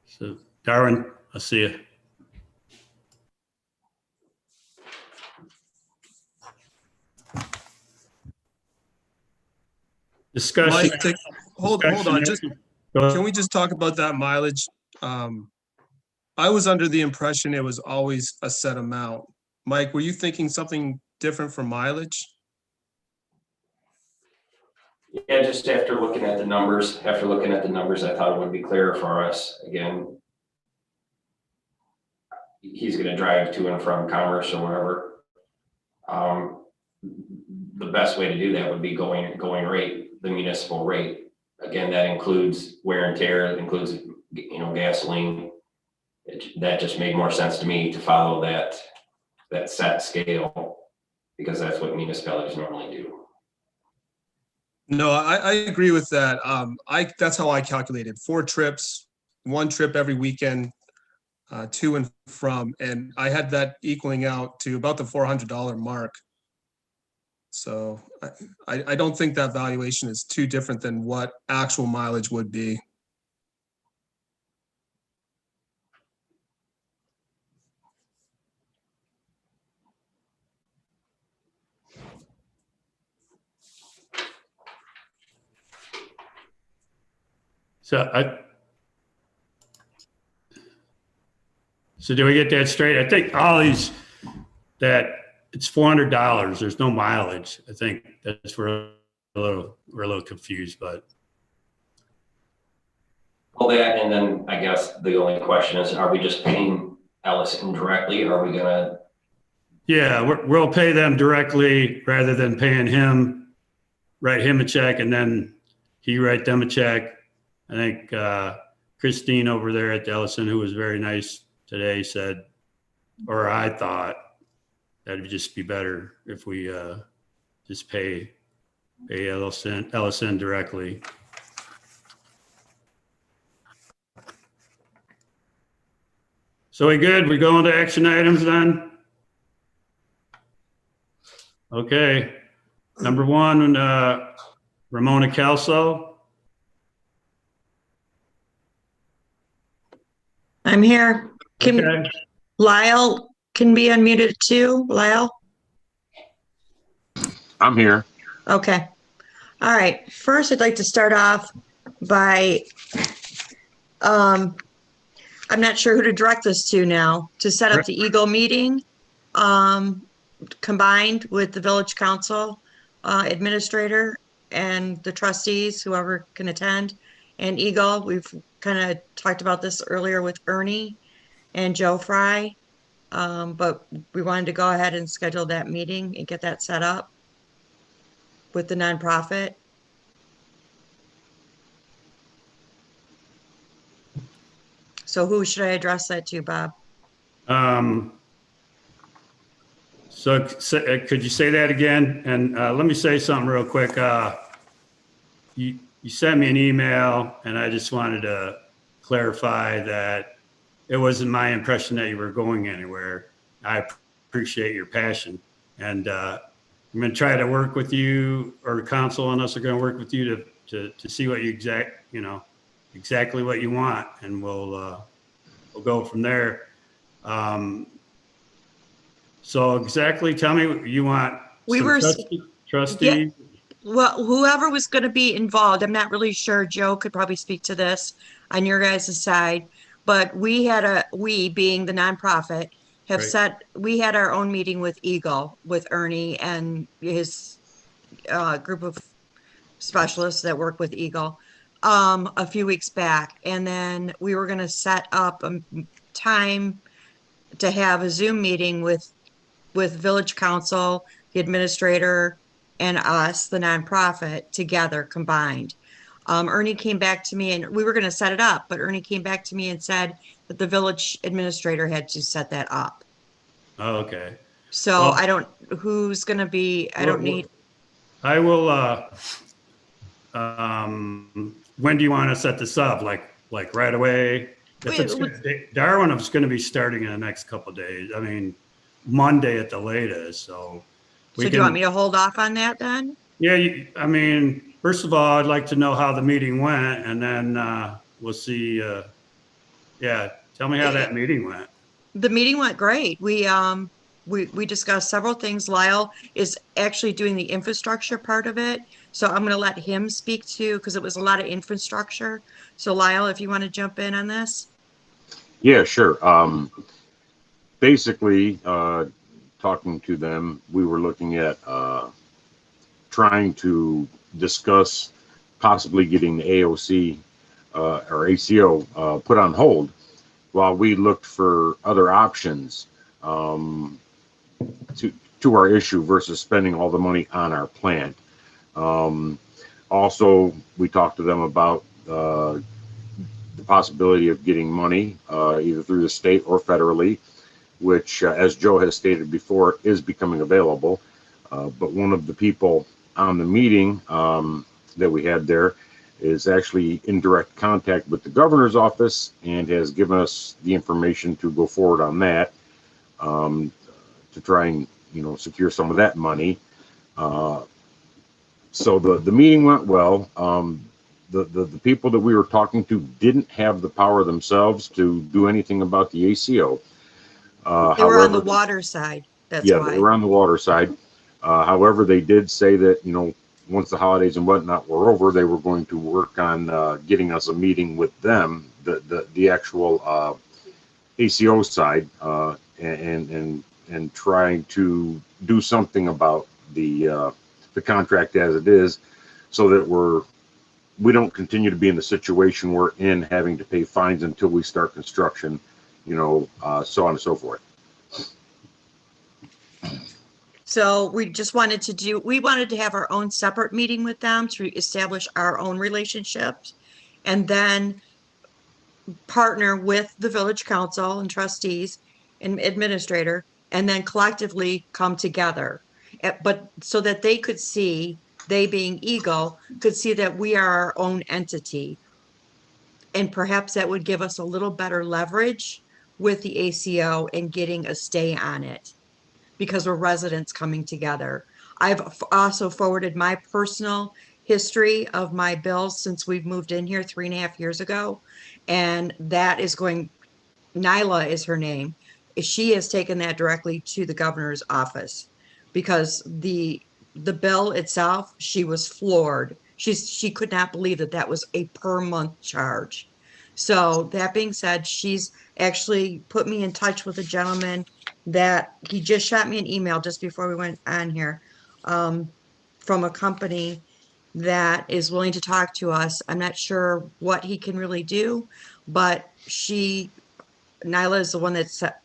So Darwin, I'll see you. Discussion. Mike, hold on. Can we just talk about that mileage? I was under the impression it was always a set amount. Mike, were you thinking something different for mileage? Yeah, just after looking at the numbers, I thought it would be clearer for us. Again, he's going to drive to and from Commerce or wherever. The best way to do that would be going rate. the municipal rate. Again, that includes wear and tear, it includes, you know, gasoline. That just made more sense to me to follow that set scale, because that's what municipalities normally do. No, I agree with that. That's how I calculated 4 trips, 1 trip every weekend, to and from, and I had that equaling out to about the $400 mark. So I don't think that valuation is too different than what actual mileage would be. So do we get that straight? I think all these, that it's $400. There's no mileage. I think that's where we're a little confused, but. Well, that, and then I guess the only question is, are we just paying Ellison directly? Or are we gonna? Yeah, we'll pay them directly rather than paying him, write him a check and then he write them a check. I think Christine over there at the Ellison, who was very nice today, said, or I thought that'd just be better if we just pay Ellison directly. So we good? We going to action items then? Okay. Number 1, Ramona Kelso. I'm here. Okay. Lyle can be unmuted too. Lyle? I'm here. Okay. All right. First, I'd like to start off by, I'm not sure who to direct this to now, to set up the Eagle meeting, combined with the village council administrator and the trustees, whoever can attend, and Eagle. We've kind of talked about this earlier with Ernie and Joe Frey, but we wanted to go ahead and schedule that meeting and get that set up with the nonprofit. So who should I address that to, Bob? So could you say that again? And let me say something real quick. You sent me an email and I just wanted to clarify that it wasn't my impression that you were going anywhere. I appreciate your passion, and I'm going to try to work with you, or the council and us are going to work with you to see what you exactly what you want, and we'll go from there. So exactly, tell me what you want. Trustee? Yeah. Well, whoever was going to be involved, I'm not really sure. Joe could probably speak to this on your guys' side, but we being the nonprofit have we had our own meeting with Eagle, with Ernie and his group of specialists that work with Eagle a few weeks back. And then we were going to set up a time to have a Zoom meeting with village council, the administrator, and us, the nonprofit, together combined. Ernie came back to me, and we were going to set it up, but Ernie came back to me and said that the village administrator had to set that up. Oh, okay. So well, I don't, who's going to be, I don't need. I will, when do you want to set this up? Like right away? Darwin is going to be starting in the next couple of days. I mean, Monday at the latest. So do you want me to hold off on that then? Yeah, I mean, first of all, I'd like to know how the meeting went, and then we'll see. Yeah, tell me how that meeting went. The meeting went great. We discussed several things. Lyle is actually doing the infrastructure part of it, so I'm going to let him speak to, because it was a lot of infrastructure. So Lyle, if you want to jump in on this. Yeah, sure. Basically, talking to them, we were looking at trying to discuss possibly getting the AOC or ACO put on hold while we looked for other options to our issue versus spending all the money on our plant. Also, we talked to them about the possibility of getting money either through the state or federally, which, as Joe has stated before, is becoming available. But one of the people on the meeting that we had there is actually in direct contact with the governor's office and has given us the information to go forward on that, to try and, secure some of that money. So the meeting went well. The people that we were talking to didn't have the power themselves to do anything about the ACO. They were on the water side. That's yeah, why. they were on the water side. However, they did say that, once the holidays and whatnot were over, they were going to work on getting us a meeting with them, the actual ACO side, and trying to do something about the contract as it is, so that we don't continue to be in the situation we're in, having to pay fines until we start construction, so on and so forth. So we just wanted to have our own separate meeting with them to establish our own relationships, and then partner with the village council and trustees and administrator, and then collectively come together. But so that they could see, they being Eagle, could see that we are our own entity. And perhaps that would give us a little better leverage with the ACO and getting a stay on it, because we're residents coming together. I've also forwarded my personal history of my bills since we've moved in here 3.5 years ago. And that is going, Nyla is her name. She has taken that directly to the governor's office, because the bill itself, she was floored. She could not believe that was a per month charge. So that being said, she's actually put me in touch with a gentleman that he just shot me an email just before we went on here, from a company that is willing to talk to us. I'm not sure what he can really do, but Nyla is the one that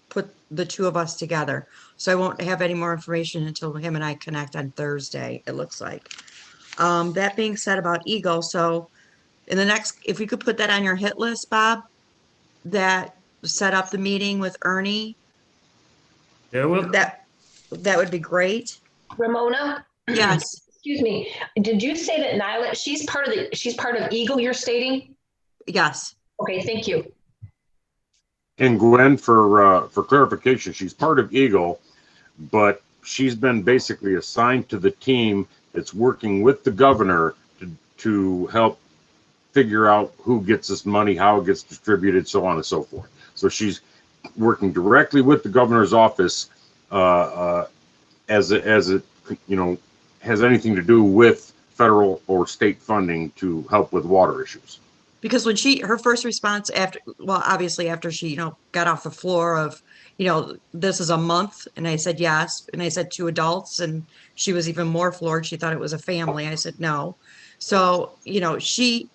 put the two of us together. So I won't have any more information until him and I connect on Thursday, it looks like. That being said about Eagle, so if we could put that on your hit list, Bob, that set up the meeting with Ernie, Yeah, well, that would be great. Ramona? Yes. Excuse me. Did you say that Nyla, she's part of Eagle, you're stating? Yes. Okay, thank you. And Gwen, for clarification, she's part of Eagle, but she's been basically assigned to the team that's working with the governor to help figure out who gets this money, how it gets distributed, so on and so forth. So she's working directly with the governor's office as it has anything to do with federal or state funding to help with water issues. Because when her first response obviously after she, got off the floor of, this is a month, and I said yes, and I said 2 adults, and she was even more floored. She thought it was a family. I said no. So, she's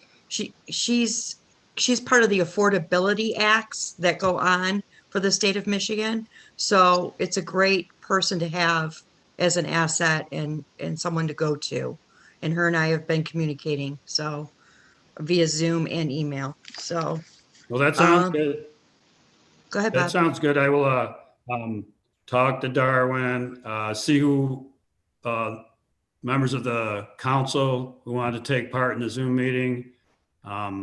part of the affordability acts that go on for the state of Michigan. So it's a great person to have as an asset and someone to go to. And her and I have been communicating, so via Zoom and email. So, well, that sounds good. Go ahead, Bob. That sounds good. I will talk to Darwin, see who members of the council who want to take part in the Zoom meeting. Are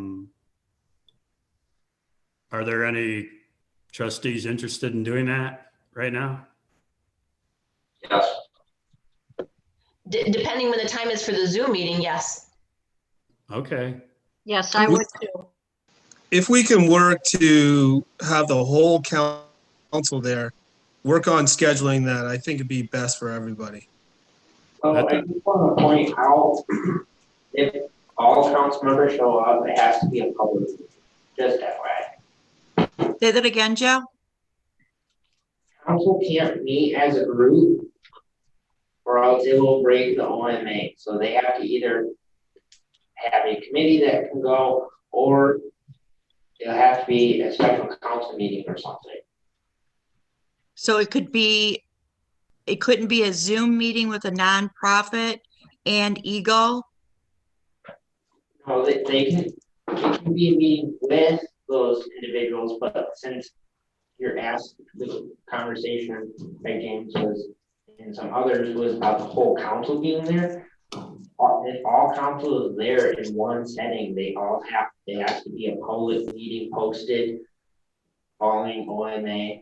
there any trustees interested in doing that right now? Yes. Depending when the time is for the Zoom meeting, yes. Okay. Yes, I would too. If we can work to have the whole council there, work on scheduling that, I think it'd be best for everybody. Well, I just want to point out, if all council members show up, it has to be a public meeting, just FYI. Say that again, Joe. Council can't meet as a group, or else it will break the OMA. So they have to either have a committee that can go, or it'll have to be a special council meeting or something. So it couldn't be a Zoom meeting with a nonprofit and Eagle No, they can be meeting with those individuals, but since you're asked, the conversation by James was, and some others, was about the whole council being there. If all council is there in one setting, there has to be a public meeting posted following OMA,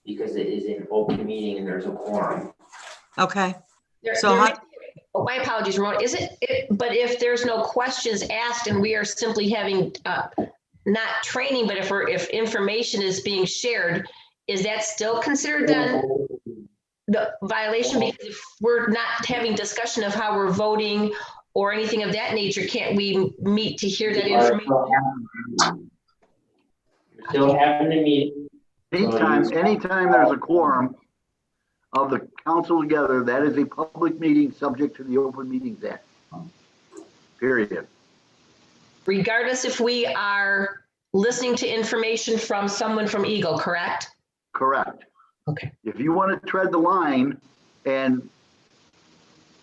because it is an open meeting and there's a quorum. Okay. So oh, my apologies, Ramon. Is but if there's no questions asked and we are simply having not training, but if information is being shared, is that still considered then the violation? Because if we're not having discussion of how we're voting or anything of that nature, can't we meet to hear that information? Still having the meeting. Anytime there's a quorum of the council together, that is a public meeting subject to the Open Meetings Act. Period. Regardless if we are listening to information from someone from Eagle, correct? Correct. Okay. If you want to tread the line and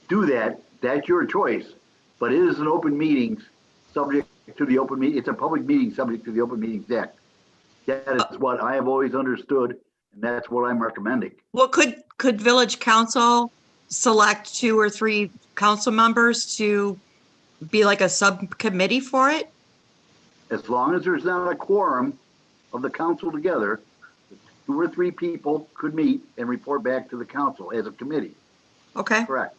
do that, that's your choice. But it is an open meeting subject to the open meeting. It's a public meeting subject to the Open Meetings Act. That is what I have always understood, and that's what I'm recommending. Well, could village council select 2 or 3 council members to be like a subcommittee for it? As long as there's not a quorum of the council together, 2 or 3 people could meet and report back to the council as a committee. Okay. Correct.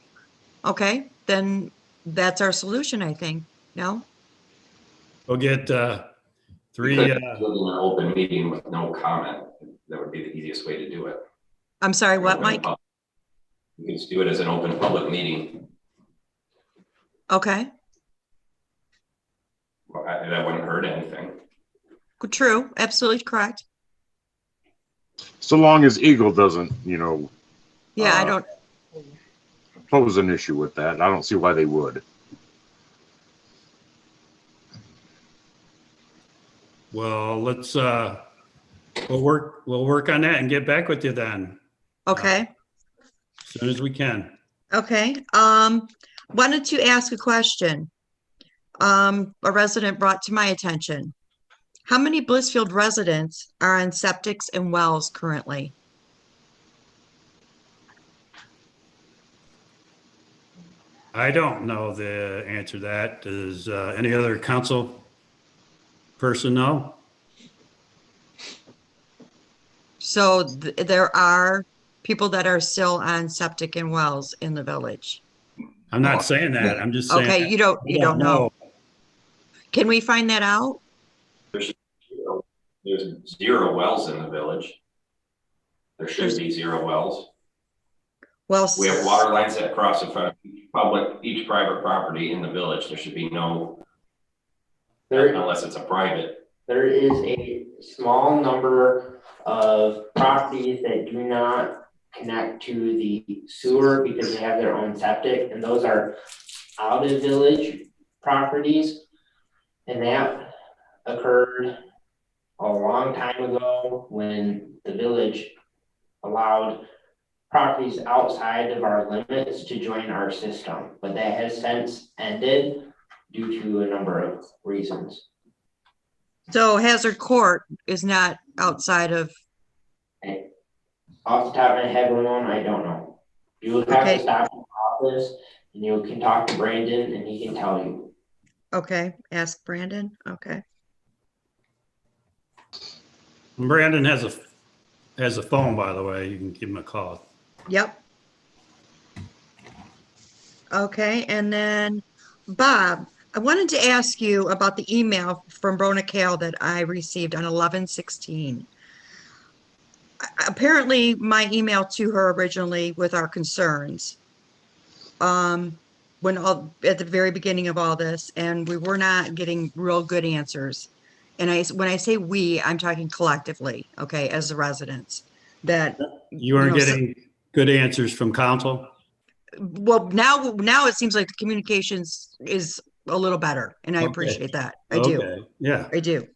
Okay, then that's our solution, I think. No? We'll get 3. Do it in an open meeting with no comment. That would be the easiest way to do it. I'm sorry, what, Mike? You can just do it as an open public meeting. Okay. Well, that wouldn't hurt anything. True, absolutely correct. So long as Eagle doesn't, Yeah, I don't. pose an issue with that. I don't see why they would. Well, let's we'll work on that and get back with you then. Okay. As soon as we can. Okay. Wanted to ask a question. A resident brought to my attention. How many Blissfield residents are on septics and wells currently? I don't know the answer to that. Does any other council person know? So there are people that are still on septic and wells in the village. I'm not saying that. I'm just saying. Okay, you don't know. Can we find that out? There's 0 wells in the village. There should be 0 wells. Well, we have water lines that cross in front of each private property in the village. There should be no, unless it's a private. There is a small number of properties that do not connect to the sewer because they have their own septic, and those are out of village properties. And that occurred a long time ago when the village allowed properties outside of our limits to join our system, but that has since ended due to a number of reasons. So Hazard Court is not outside of. Off the top of my head, Ramon, I don't know. You would have to stop in the office and you can talk to Brandon and he can tell you. Okay, ask Brandon. Okay. Brandon has a phone, by the way. You can give him a call. Yep. Okay, and then Bob, I wanted to ask you about the email from Brona Kale that I received on 11/16. Apparently, my email to her originally with our concerns, at the very beginning of all this, and we were not getting real good answers. And when I say we, I'm talking collectively, okay, as the residents. That you aren't getting good answers from council. Well, now it seems like the communications is a little better, and I appreciate that. I do. Yeah, I do.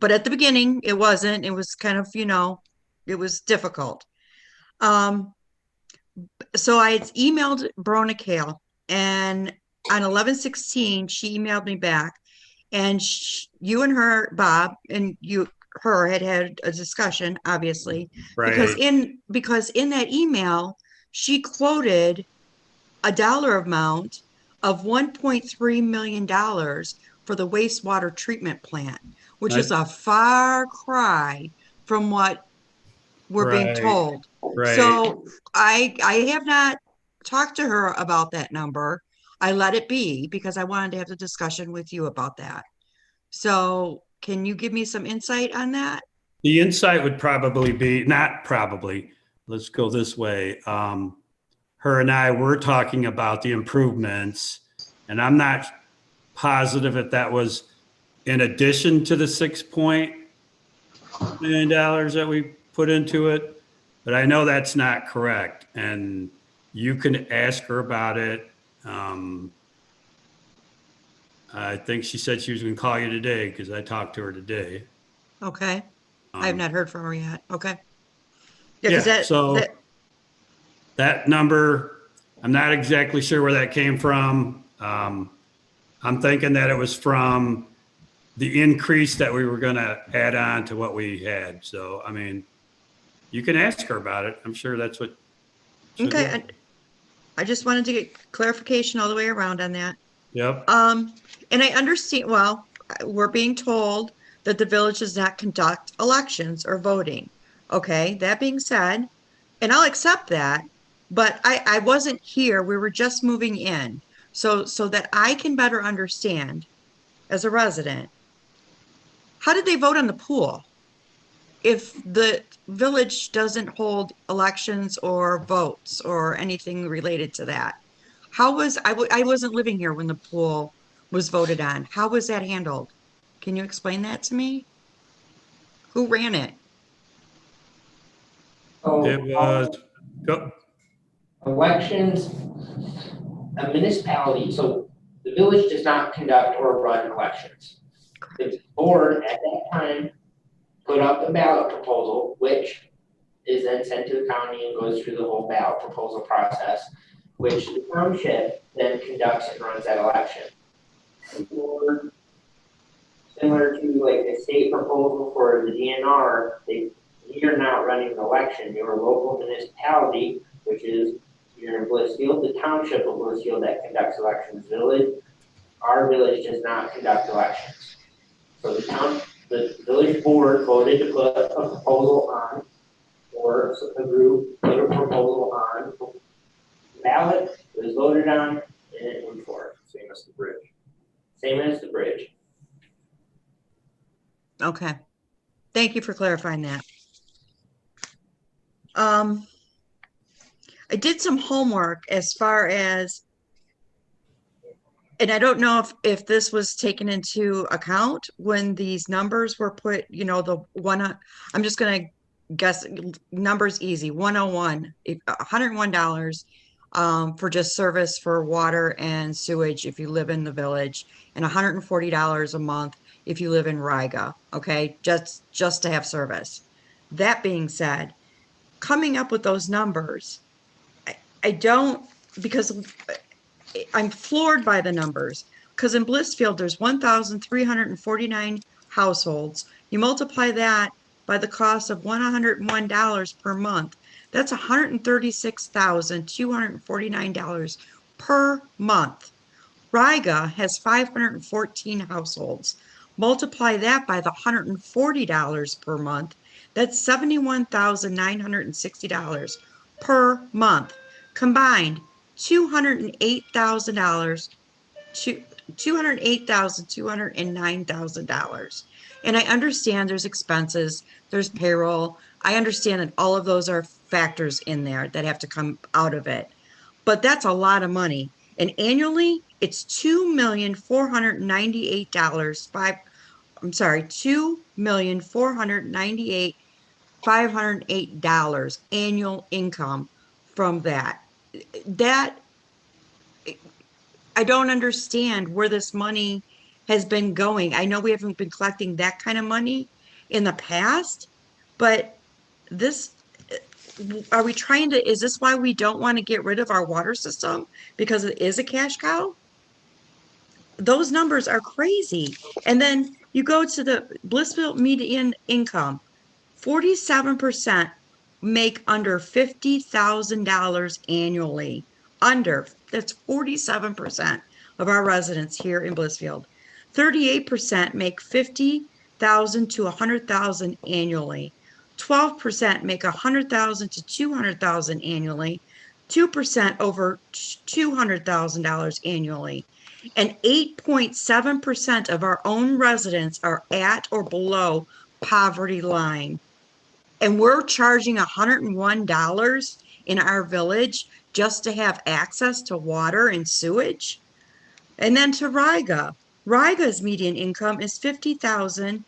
But at the beginning, it wasn't. It was kind of, it was difficult. So I had emailed Brona Kale, and on 11/16, she emailed me back, and you and her, Bob, and her had a discussion, obviously, because Right. in that email, she quoted a dollar amount of $1.3 million for the wastewater treatment plant, which is a far cry from what we're being Right. told. Right. So I have not talked to her about that number. I let it be because I wanted to have the discussion with you about that. So can you give me some insight on that? The insight would probably be, not probably, let's go this way. Her and I were talking about the improvements, and I'm not positive if that was in addition to the $6 million that we put into it, but I know that's not correct. And you can ask her about it. I think she said she was going to call you today because I talked to her today. Okay. I have not heard from her yet. Okay. Yeah, Yeah, so that number, I'm not exactly sure where that came from. I'm thinking that it was from the increase that we were going to add on to what we had. So, I mean, you can ask her about it. I'm sure that's what. Okay. I just wanted to get clarification all the way around on that. Yep. And I understand, well, we're being told that the village does not conduct elections or voting. Okay, that being said, and I'll accept that, but I wasn't here. We were just moving in. So that I can better understand as a resident, how did they vote on the pool if the village doesn't hold elections or votes or anything related to that? How was I wasn't living here when the pool was voted on. How was that handled? Can you explain that to me? Who ran it? It was elections, a municipality, so the village does not conduct or run elections. The board at that time put up a ballot proposal, which is then sent to the county and goes through the whole ballot proposal process, which the township then conducts and runs that election. Or similar to like a state proposal for the DNR, you're not running an election. You're a local municipality, which is you're in Blissfield, the township of Blissfield that conducts elections. Our village does not conduct elections. So the village board voted to put a proposal on, or a group put a proposal on the ballot. It was voted on, and it moved forward. Same as the bridge. Same as the bridge. Okay. Thank you for clarifying that. I did some homework as far as, and I don't know if this was taken into account when these numbers were put, you know, the one, I'm just going to guess numbers easy, 101, $101 for just service for water and sewage if you live in the village, and $140 a month if you live in Riga, okay, just to have service. That being said, coming up with those numbers, I don't, because I'm floored by the numbers, because in Blissfield, there's 1,349 households. You multiply that by the cost of $101 per month. That's $136,249 per month. Riga has 514 households. Multiply that by the $140 per month. That's $71,960 per month. Combined, $208,000 to $209,000. And I understand there's expenses, there's payroll. I understand that all of those are factors in there that have to come out of it. But that's a lot of money. And annually, it's $2,498. $2,498,508 annual income from that. That I don't understand where this money has been going. I know we haven't been collecting that kind of money in the past, but this, are we trying to, is this why we don't want to get rid of our water system? Because it is a cash cow? those numbers are crazy. And then you go to the Blissfield median income, 47% make under $50,000 annually. That's 47% of our residents here in Blissfield. 38% make 50,000 to 100,000 annually. 12% make 100,000 to 200,000 annually. 2% over $200,000 annually. And 8.7% of our own residents are at or below poverty line. And we're charging $101 in our village just to have access to water and sewage. And then to Riga. Riga's median income is $50,000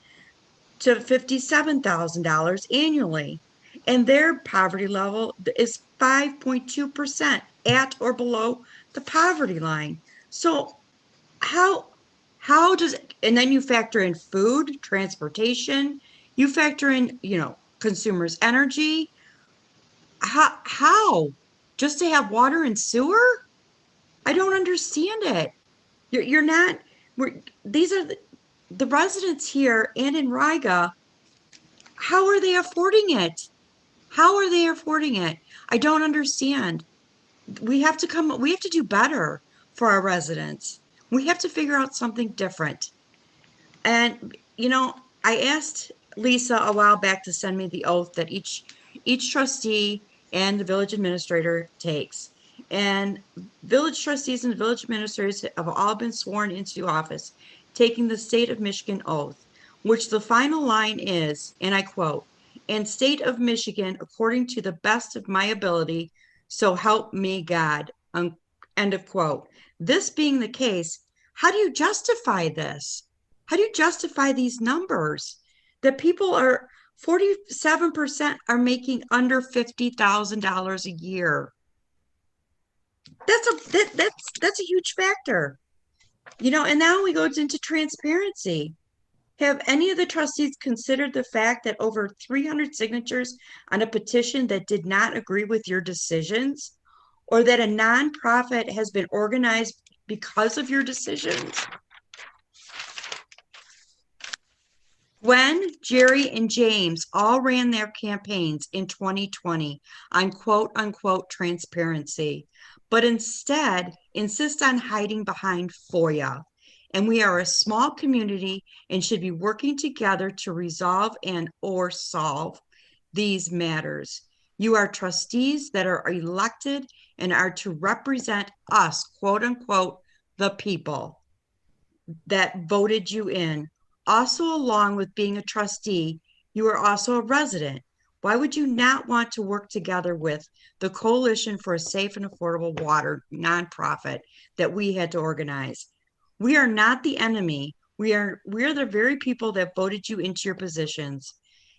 to $57,000 annually. And their poverty level is 5.2% at or below the poverty line. So how does, and then you factor in food, transportation, you factor in, consumers' energy. How? Just to have water and sewer? I don't understand it. You're not, these are the residents here and in Riga. How are they affording it? How are they affording it? I don't understand. We have to do better for our residents. We have to figure out something different. And, I asked Lisa a while back to send me the oath that each trustee and the village administrator takes. And village trustees and village administrators have all been sworn into office, taking the state of Michigan oath, which the final line is, and I quote, "And state of Michigan, according to the best of my ability, so help me God," end of quote. This being the case, how do you justify this? How do you justify these numbers that people are 47% are making under $50,000 a year? That's a huge factor. And now we go into transparency. Have any of the trustees considered the fact that over 300 signatures on a petition that did not agree with your decisions, or that a nonprofit has been organized because of your decisions? When Jerry and James all ran their campaigns in 2020 on quote unquote transparency, but instead insist on hiding behind FOIA. And we are a small community and should be working together to resolve or solve these matters. You are trustees that are elected and are to represent us, quote unquote, the people that voted you in. Also, along with being a trustee, you are also a resident. Why would you not want to work together with the Coalition for a Safe and Affordable Water nonprofit that we had to organize? We are not the enemy. We are the very people that voted you into your positions.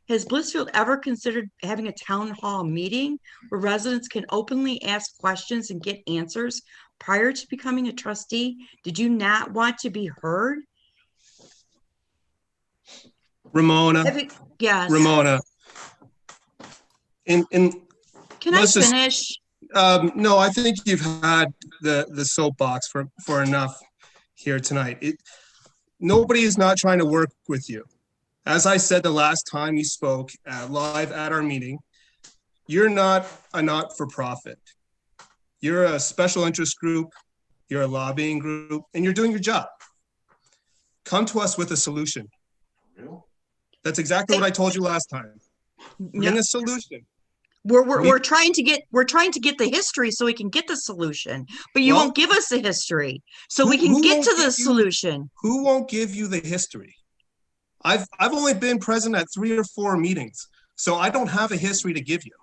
Has Blissfield ever considered having a town hall meeting where residents can openly ask questions and get answers prior to becoming a trustee? Did you not want to be heard? Ramona. Yes. Ramona. Can I finish? No, I think you've had the soapbox for enough here tonight. Nobody is not trying to work with you. As I said the last time you spoke live at our meeting, you're not a not-for-profit. You're a special interest group, you're a lobbying group, and you're doing your job. Come to us with a solution. That's exactly what I told you last time. Bring a solution. We're trying to get the history so we can get the solution, but you won't give us the history so we can get to the solution. Who won't give you the history? I've only been present at 3 or 4 meetings, so I don't have a history to give you.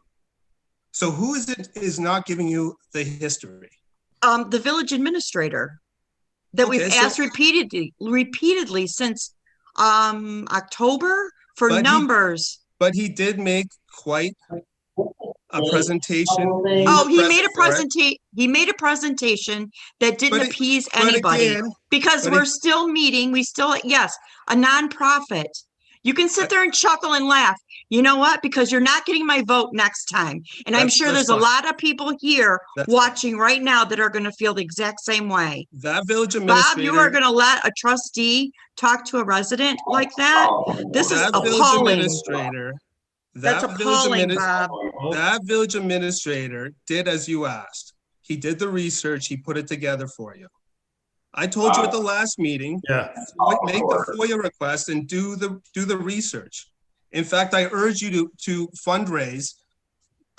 So who is not giving you the history? The village administrator that we've asked repeatedly since October for numbers. But he did make quite a presentation. He made a presentation that didn't appease anybody because we're still meeting. A nonprofit. You can sit there and chuckle and laugh. You know what? Because you're not getting my vote next time. And I'm sure That's there's a fine. lot of people here That's watching right now that are going to feel the exact same way. That village Bob, administrator. you are going to let a trustee talk to a resident like that? This is That village appalling. administrator. That's That village appalling, Bob. That village administrator did as you asked. He did the research. He put it together for you. I told you at the last meeting, Yeah. make the FOIA request and do the research. In fact, I urge you to fundraise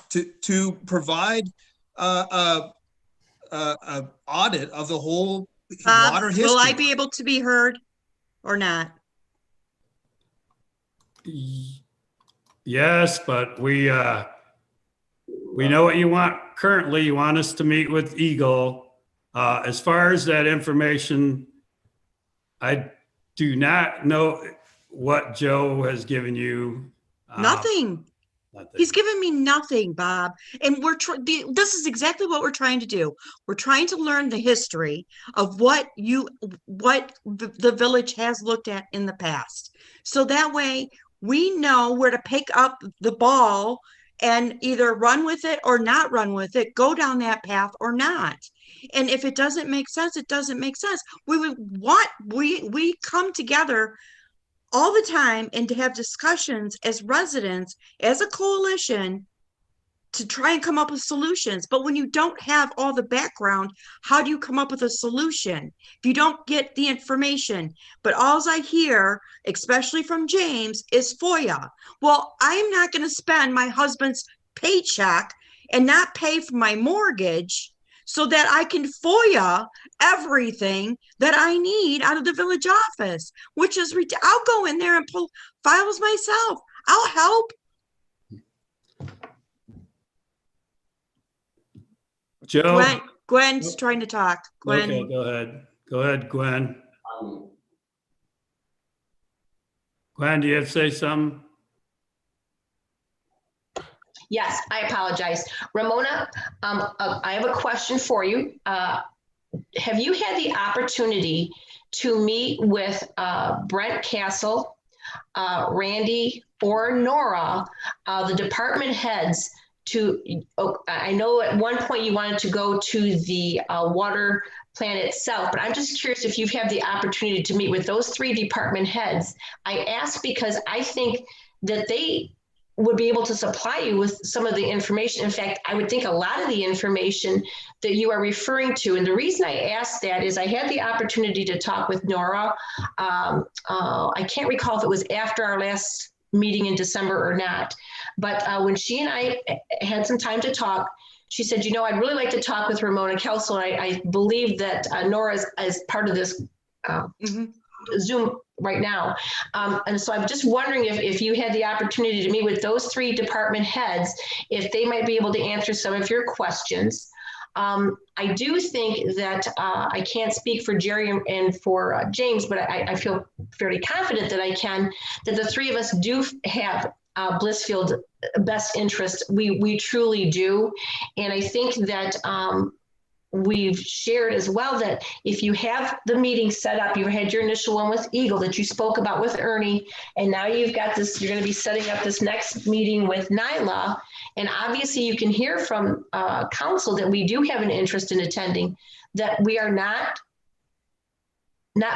to provide a audit of the whole Bob, water history. will I be able to be heard or not? Yes, but we know what you want currently. You want us to meet with Eagle. As far as that information, I do not know what Joe has given you. Nothing. He's given me nothing, Bob. And this is exactly what we're trying to do. We're trying to learn the history of what the village has looked at in the past. So that way we know where to pick up the ball and either run with it or not run with it, go down that path or not. And if it doesn't make sense, it doesn't make sense. We come together all the time and to have discussions as residents, as a coalition, to try and come up with solutions. But when you don't have all the background, how do you come up with a solution if you don't get the information? But all I hear, especially from James, is FOIA. Well, I'm not going to spend my husband's paycheck and not pay for my mortgage so that I can FOIA everything that I need out of the village office, which is, I'll go in there and pull files myself. I'll help. Joe? Gwen's trying to talk. Gwen. Okay, go ahead. Go ahead, Gwen. Gwen, do you have to say something? Yes, I apologize. Ramona, I have a question for you. Have you had the opportunity to meet with Brent Castle, Randy, or Nora, the department heads I know at one point you wanted to go to the water plant itself, but I'm just curious if you've had the opportunity to meet with those three department heads. I ask because I think that they would be able to supply you with some of the information. In fact, I would think a lot of the information that you are referring to. And the reason I asked that is I had the opportunity to talk with Nora. I can't recall if it was after our last meeting in December or not. But when she and I had some time to talk, she said, you know, I'd really like to talk with Ramona Kelsel. I believe that Nora is part of this Zoom right now. And so I'm just wondering if you had the opportunity to meet with those three department heads, if they might be able to answer some of your questions. I do think that I can't speak for Jerry and for James, but I feel fairly confident that I can, that the three of us do have Blissfield best interest. We truly do. And I think that we've shared as well that if you have the meeting set up, you had your initial one with Eagle that you spoke about with Ernie, and now you've got this, you're going to be setting up this next meeting with Nyla. And obviously you can hear from council that we do have an interest in attending, that we are not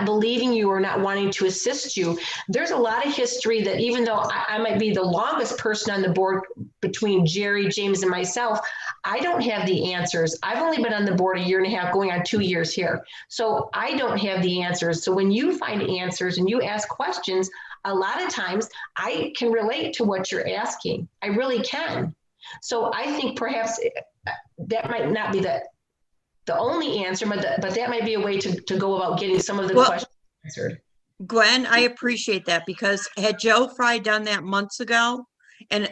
believing you or not wanting to assist you. There's a lot of history that even though I might be the longest person on the board between Jerry, James, and myself, I don't have the answers. I've only been on the board 1.5 years, going on 2 years here. So I don't have the answers. So when you find answers and you ask questions, a lot of times I can relate to what you're asking. I really can. So I think perhaps that might not be the only answer, but that might be a way to go about getting some of the questions answered. Gwen, I appreciate that, because had Joe Frey done that months ago and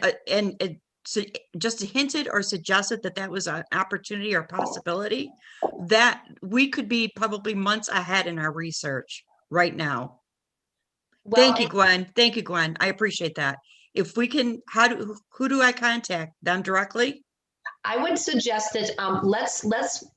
so just hinted or suggested that was an opportunity or possibility, that we could be probably months ahead in our research right now. Well, thank you, Gwen. Thank you, Gwen. I appreciate that. If we can, who do I contact? Them directly? I would suggest that let's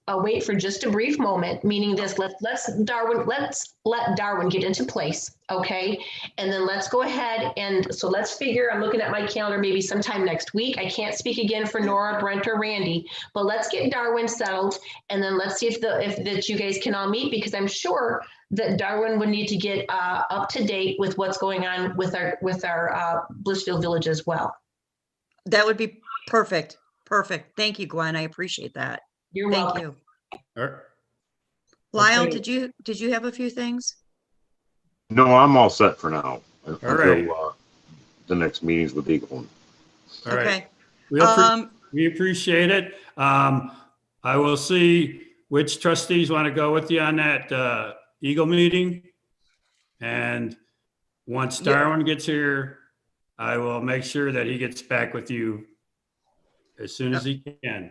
wait for just a brief moment, meaning this, let's let Darwin get into place, okay? And then let's go ahead and so let's figure, I'm looking at my calendar, maybe sometime next week. I can't speak again for Nora, Brent, or Randy, but let's get Darwin settled, and then let's see if that you guys can all meet, because I'm sure that Darwin would need to get up to date with what's going on with our Blissfield Village as well. That would be perfect. Perfect. Thank you, Gwen. I appreciate that. You're Thank welcome. you. All right. Lyle, Okay. did you have a few things? No, I'm all set for now until right. the next meetings with Eagle. All right. Okay. We appreciate it. I will see which trustees want to go with you on that Eagle meeting. And once Darwin gets here, I will make sure that he gets back with you as soon as he can.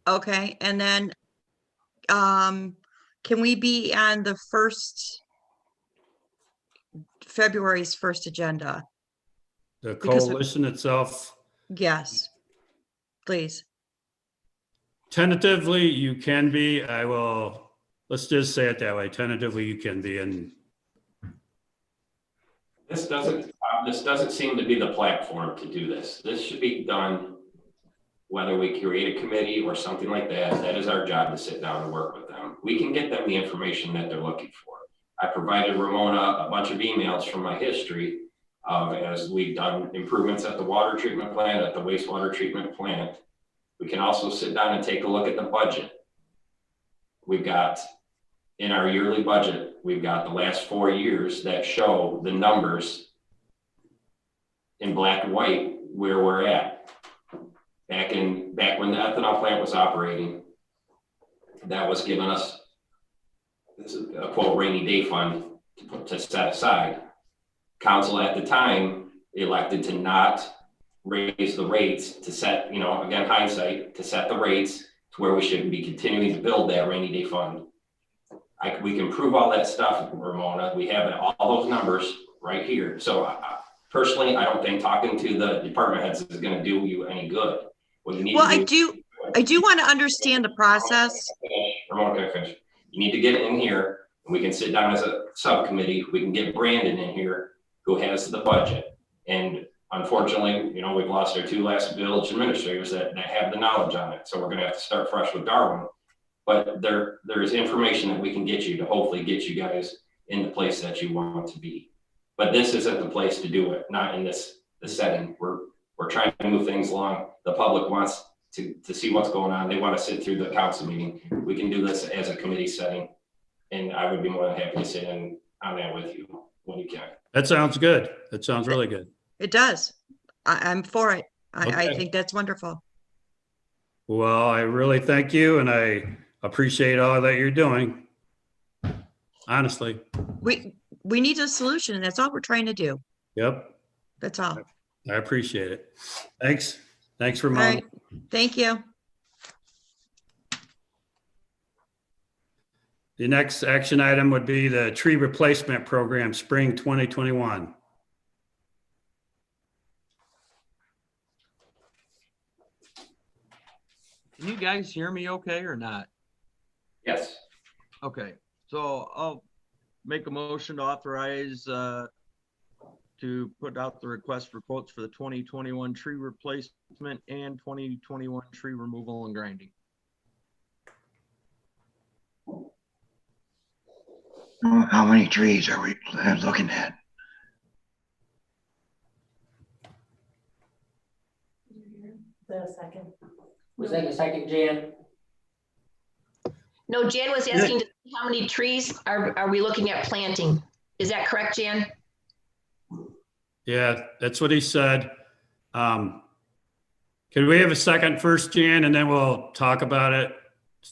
Okay. And then can we be on the February's first agenda? The coalition itself? Yes, please. Tentatively, you can be. Let's just say it that way. Tentatively, you can be. And this doesn't seem to be the platform to do this. This should be done, whether we create a committee or something like that. That is our job, to sit down and work with them. We can get them the information that they're looking for. I provided Ramona a bunch of emails from my history as we've done improvements at the water treatment plant, at the wastewater treatment plant. We can also sit down and take a look at the budget. We've got, in our yearly budget, we've got the last 4 years that show the numbers in black and white where we're at. Back when the ethanol plant was operating, that was giving us, this is a quote, rainy day fund to set aside. Council at the time elected to not raise the rates, to set, again, hindsight, to set the rates to where we should be continuing to build that rainy day fund. We can prove all that stuff, Ramona. We have all those numbers right here. So personally, I don't think talking to the department heads is going to do you any good. What you need to do, I do want to understand the process. Ramona, can I finish? You need to get in here, and we can sit down as a subcommittee. We can get Brandon in here, who has the budget. And unfortunately, we've lost our 2 last village administrators that have the knowledge on it. So we're going to have to start fresh with Darwin. But there is information that we can get you to hopefully get you guys in the place that you want to be. But this isn't the place to do it, not in the setting. We're trying to move things along. The public wants to see what's going on. They want to sit through the council meeting. We can do this as a committee setting. And I would be more than happy to sit in on that with you when you can. that sounds good. That sounds really good. It does. I'm for it. I Okay. think that's wonderful. Well, I really thank you, and I appreciate all that you're doing. Honestly. We need a solution, and that's all we're trying to do. Yep. That's all. I appreciate it. Thanks. Thanks, Ramon. All right. Thank you. The next action item would be the tree replacement program, spring 2021. Can you guys hear me okay or not? Yes. Okay, so I'll make a motion to authorize to put out the request for quotes for the 2021 tree replacement and 2021 tree removal and grinding. How many trees are we looking at? The second. Was that the second, Jan? No, Jan was asking how many trees are we looking at planting? Is that correct, Jan? Yeah, that's what he said. Can we have a second first, Jan, and then we'll talk about it?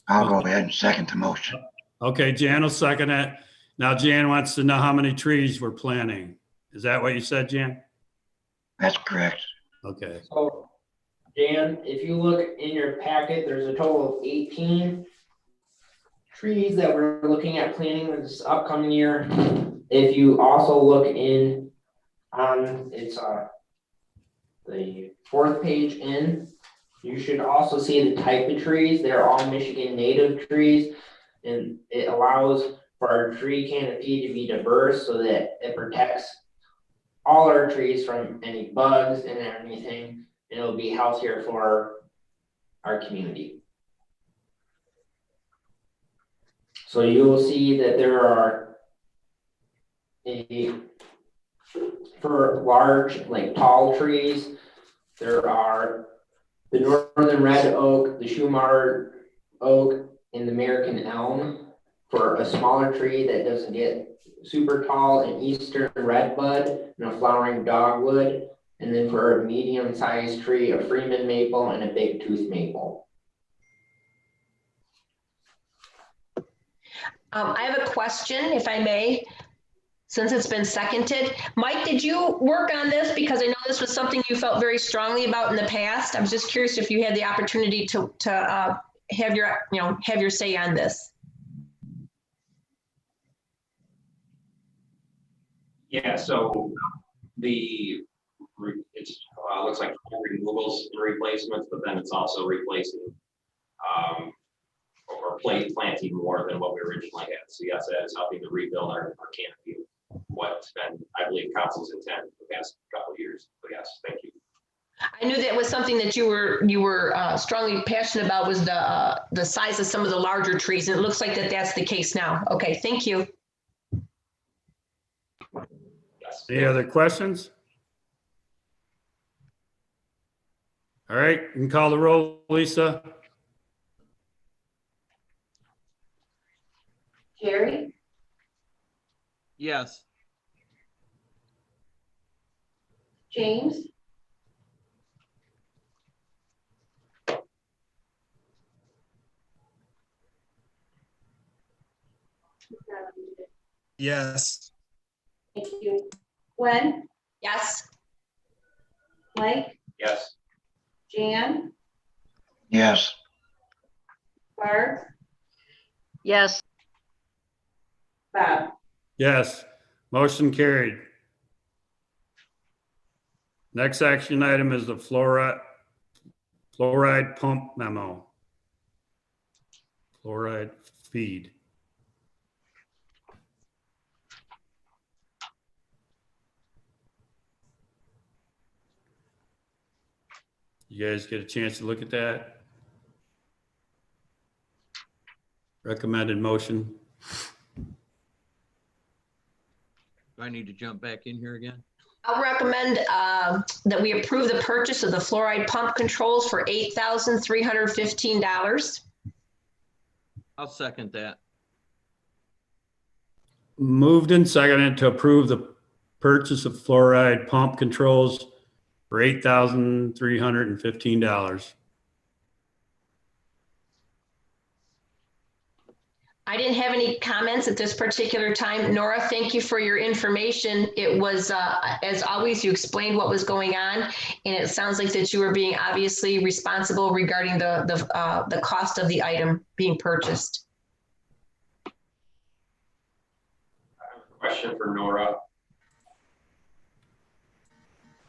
I'll go ahead and second the motion. Okay, Jan will second it. Now Jan wants to know how many trees we're planting. Is that what you said, Jan? That's correct. Okay. So, Jan, if you look in your packet, there's a total of 18 trees that we're looking at planting this upcoming year. If you also look in on, it's the 4th page in, You should also see the type of trees. They're all Michigan native trees, and it allows for our tree canopy to be diverse so that it protects all our trees from any bugs and anything, and it'll be healthier for our community. So you will see that there are for large, like tall trees, there are the northern red oak, the Schumacher oak, and the American elm. For a smaller tree that doesn't get super tall, an eastern redbud and a flowering dogwood. And then for a medium-sized tree, a Freeman maple and a big tooth maple. I have a question, if I may, since it's been seconded. Mike, did you work on this? Because I know this was something you felt very strongly about in the past. I was just curious if you had the opportunity to have your say on this. Yeah, so it's looks like removals and replacements, but then it's also replacing or planting more than what we originally had. So yes, that is helping to rebuild our canopy. What's been, I believe, council's intent for the past couple of years. So yes, thank you. I knew that was something that you were strongly passionate about, was the size of some of the larger trees, and it looks like that's the case now. Okay, thank you. Yes. Any other questions? All right, you can call the roll, Lisa. Jerry, Yes. James, Yes. thank you. Gwen, Yes. Mike, Yes. Jan, Yes. Barb, Yes. Bob. Yes, motion carried. Next action item is the fluoride pump memo. Fluoride feed. You guys get a chance to look at that? Recommended motion. Do I need to jump back in here again? I'll recommend that we approve the purchase of the fluoride pump controls for $8,315. I'll second that. Moved and seconded to approve the purchase of fluoride pump controls for $8,315. I didn't have any comments at this particular time. Nora, thank you for your information. It was, as always, you explained what was going on, and it sounds like that you were being obviously responsible regarding the cost of the item being purchased. I have a question for Nora.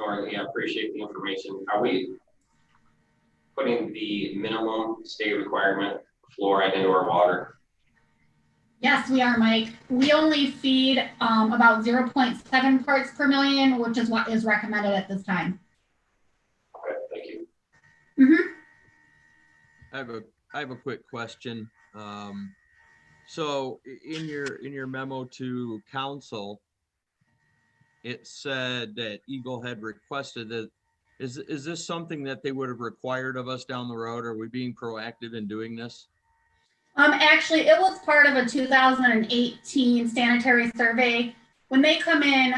Nora, yeah, appreciate the information. Are we putting the minimum state requirement fluoride into our water? Yes, we are, Mike. We only feed about 0.7 parts per million, which is what is recommended at this time. Okay, thank you. Mm-hmm. I have a quick question. So in your memo to council, it said that Eagle had requested that. Is this something that they would have required of us down the road? Are we being proactive in doing this? Actually, it was part of a 2018 sanitary survey. When they come in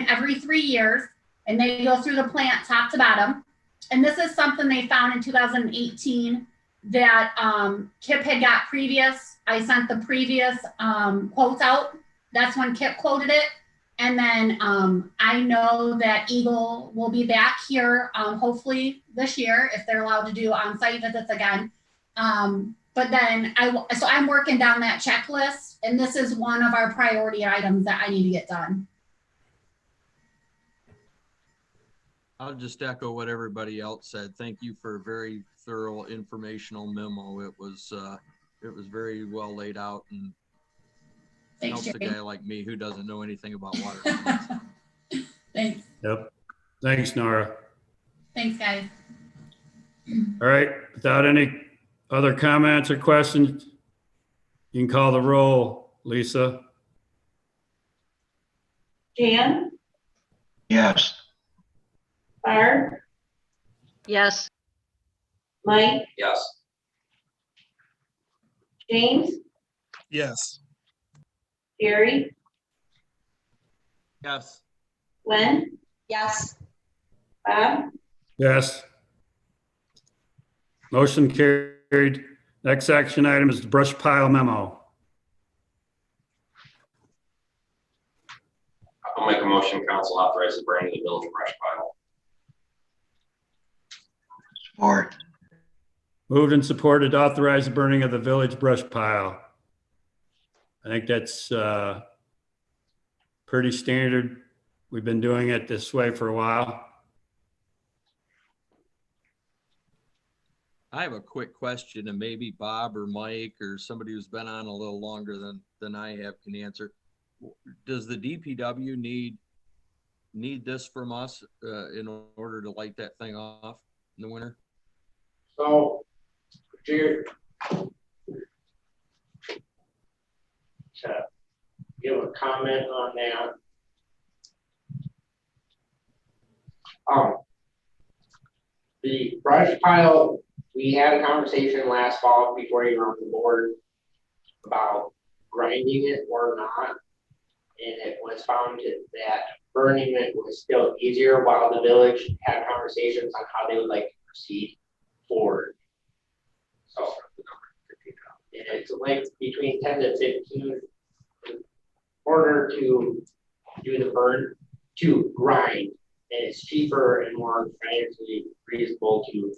every 3 years, and they go through the plant top to bottom. And this is something they found in 2018 that KIP had got previous. I sent the previous quotes out. That's when KIP quoted it. And then I know that Eagle will be back here hopefully this year if they're allowed to do on-site visits again. But then so I'm working down that checklist, and this is one of our priority items that I need to get done. I'll just echo what everybody else said. Thank you for a very thorough informational memo. It was very well laid out and Thanks, helps a Jerry. guy like me who doesn't know anything about water. Thanks. Yep. Thanks, Nora. Thanks, guys. All right, without any other comments or questions, you can call the roll, Lisa. Jan, Yes. Barb, Yes. Mike, Yes. James, Yes. Jerry, Yes. Gwen, Yes. Bob, Yes. Motion carried. Next action item is the brush pile memo. I'll make a motion, council authorize the burning of the village brush pile. Support. Moved and supported to authorize the burning of the village brush pile. I think that's pretty standard. We've been doing it this way for a while. I have a quick question, and maybe Bob or Mike or somebody who's been on a little longer than I have can answer. Does the DPW need this from us in order to light that thing off in the winter? So, Jerry, to give a comment on that. The brush pile, we had a conversation last fall before you were on the board about grinding it or not. And it was found that burning it was still easier while the village had conversations on how they would like to proceed forward. So, and it's like between 10 to 15 in order to do the burn, to grind. And it's cheaper and more financially reasonable to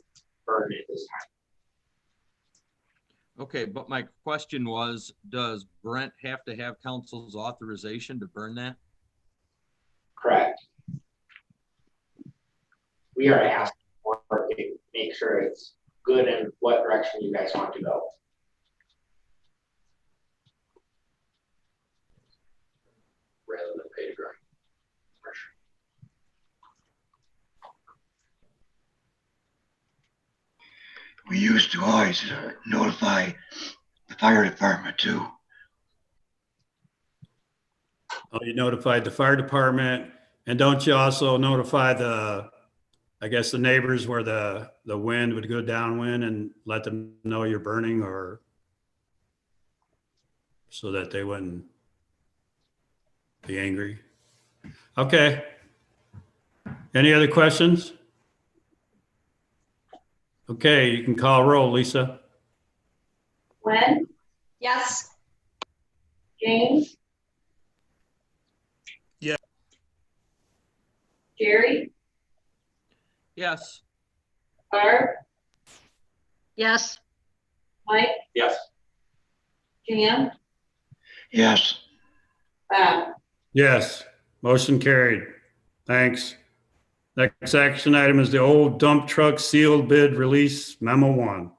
burn at this time. Okay, but my question was, does Brent have to have council's authorization to burn that? Correct. We are asking for it to make sure it's good and what direction you guys want to go. Rather than pay to grind. For sure. We used to always notify the fire department too. Oh, you notified the fire department, and don't you also notify I guess the neighbors where the wind would go downwind and let them know you're burning, or so that they wouldn't be angry? Okay. Any other questions? Okay, you can call roll, Lisa. Gwen, Yes. James, Yeah. Jerry, Yes. Barb, Yes. Mike, Yes. Jan, Yes. Bob. Yes, motion carried. Thanks. Next action item is the old dump truck sealed bid release memo 1.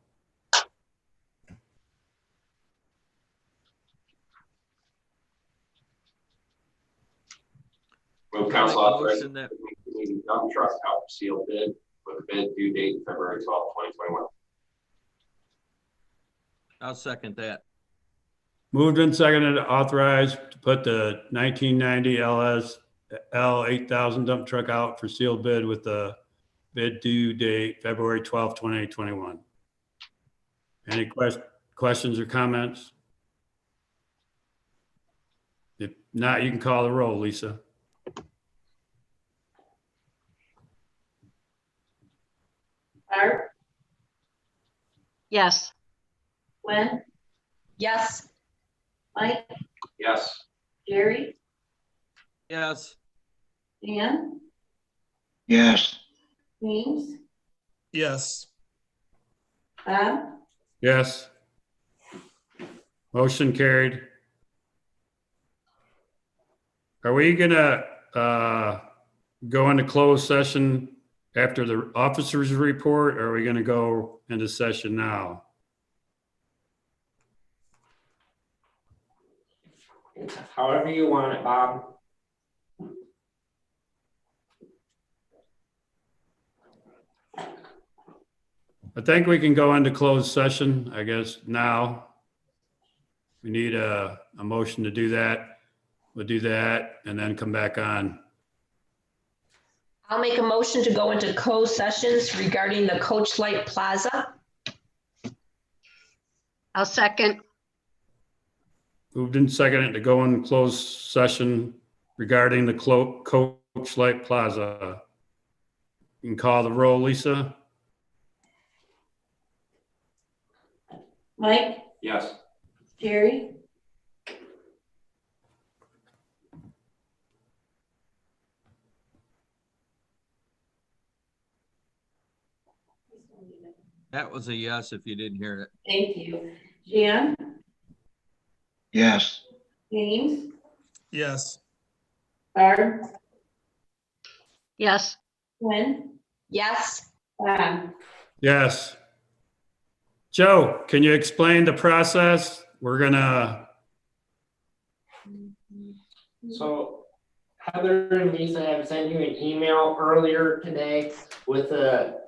Move council authorize Motion that- the dump truck out for sealed bid with a bid due date February 12th, 2021. I'll second that. Moved and seconded to authorize to put the 1990 LS L 8000 dump truck out for sealed bid with the bid due date February 12th, 2021. Any questions or comments? If not, you can call the roll, Lisa. Barb, Yes. Gwen, Yes. Mike, Yes. Jerry, Yes. Jan, Yes. James, Yes. Bob. Yes. Motion carried. Are we gonna go into closed session after the officers report, or are we gonna go into session now? However you want it, Bob. I think we can go into closed session, I guess, now. We need a motion to do that. We'll do that and then come back on. I'll make a motion to go into closed sessions regarding the Coach Light Plaza. I'll second. Moved and seconded to go in closed session regarding the Coach Light Plaza. You can call the roll, Lisa. Mike, Yes. Jerry, That was a yes if you didn't hear it. thank you. Jan, Yes. James, Yes. Barb, Yes. Gwen, Yes. Bob. Yes. Joe, can you explain the process? We're gonna, So Heather and Lisa have sent you an email earlier today with the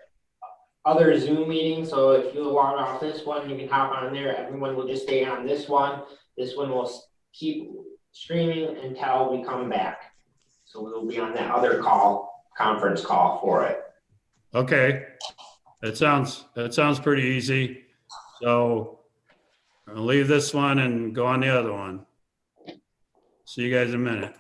other Zoom meeting. So if you log off this one, you can hop on there. Everyone will just stay on this one. This one will keep streaming until we come back. So we'll be on that other conference call for it. okay. That sounds pretty easy. So I'll leave this one and go on the other one. See you guys in a minute.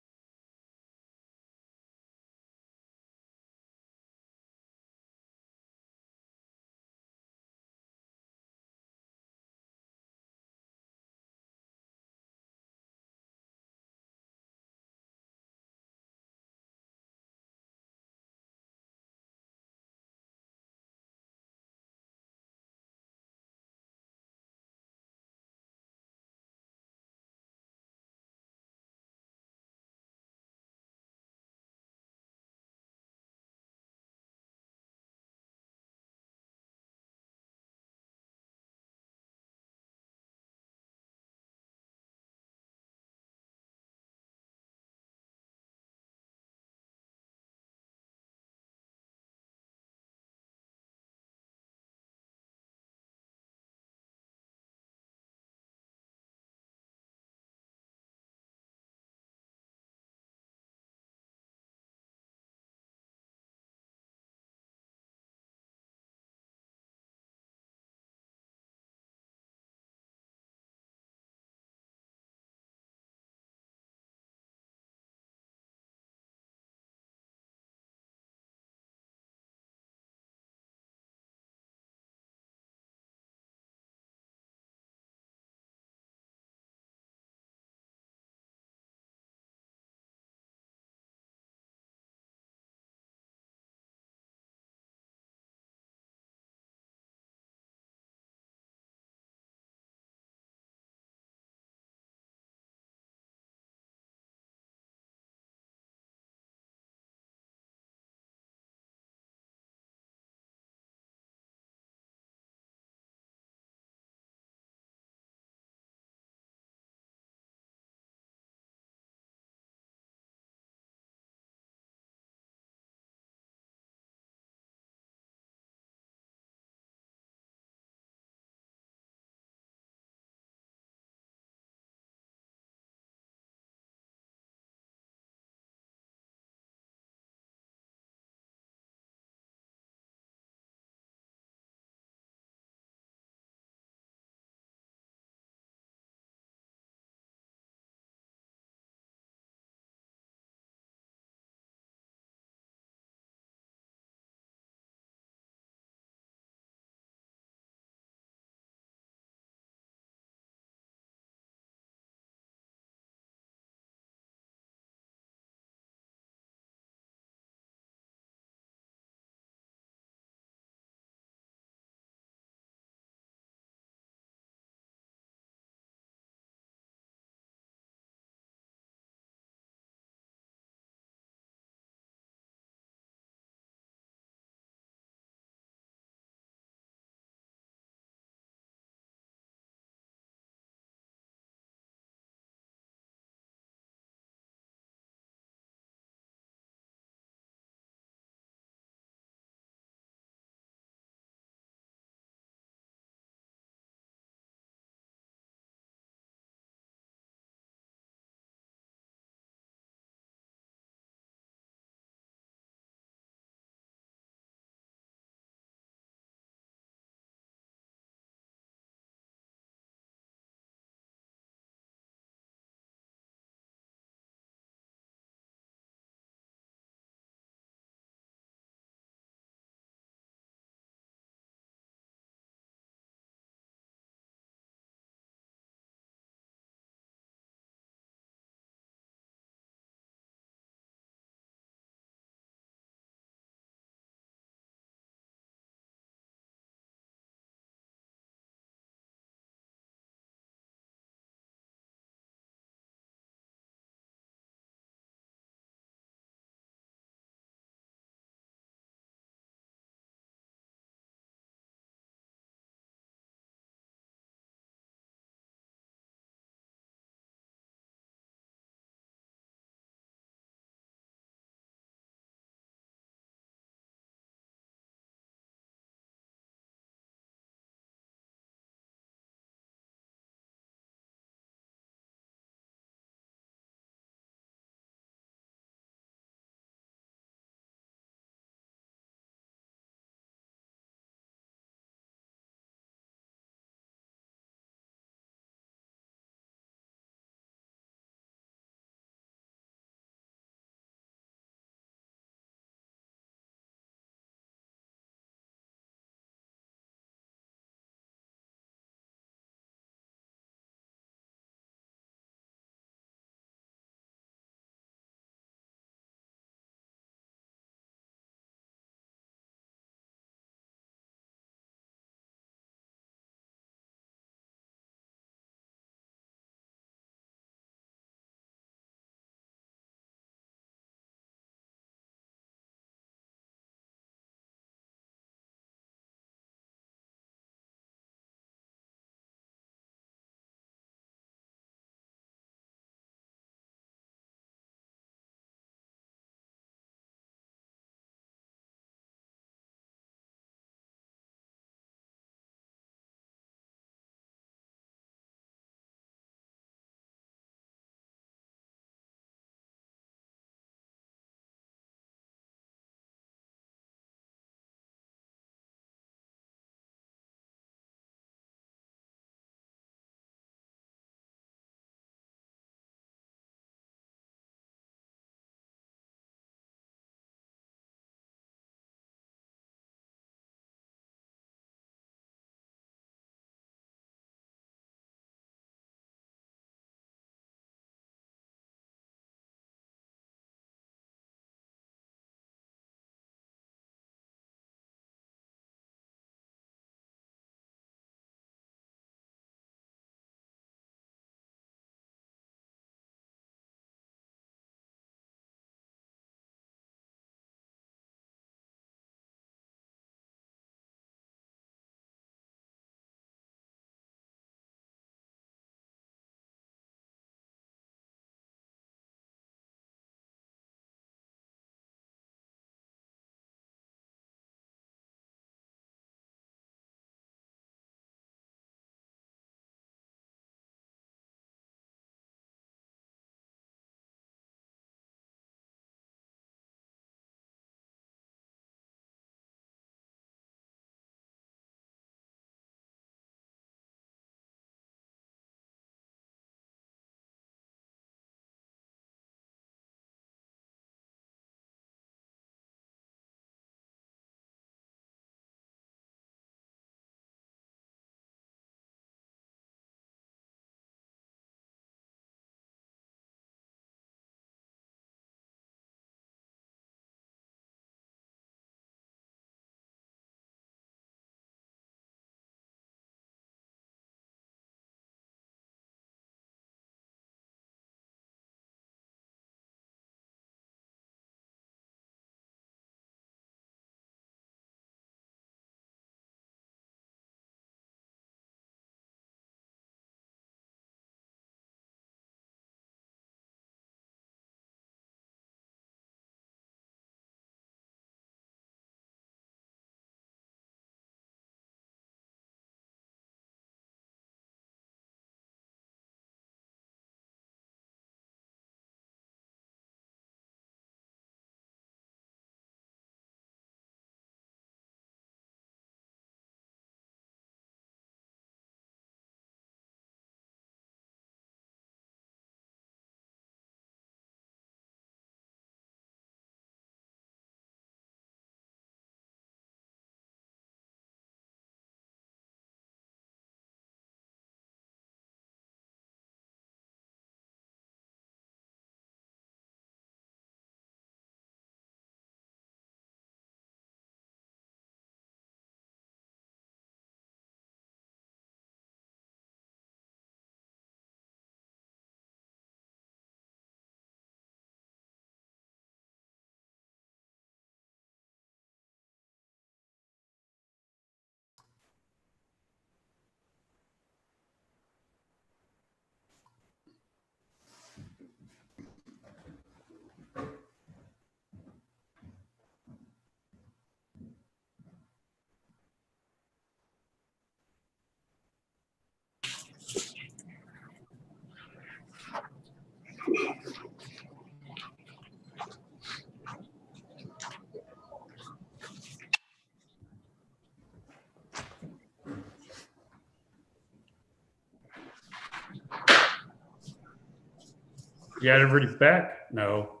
You got everybody back? No.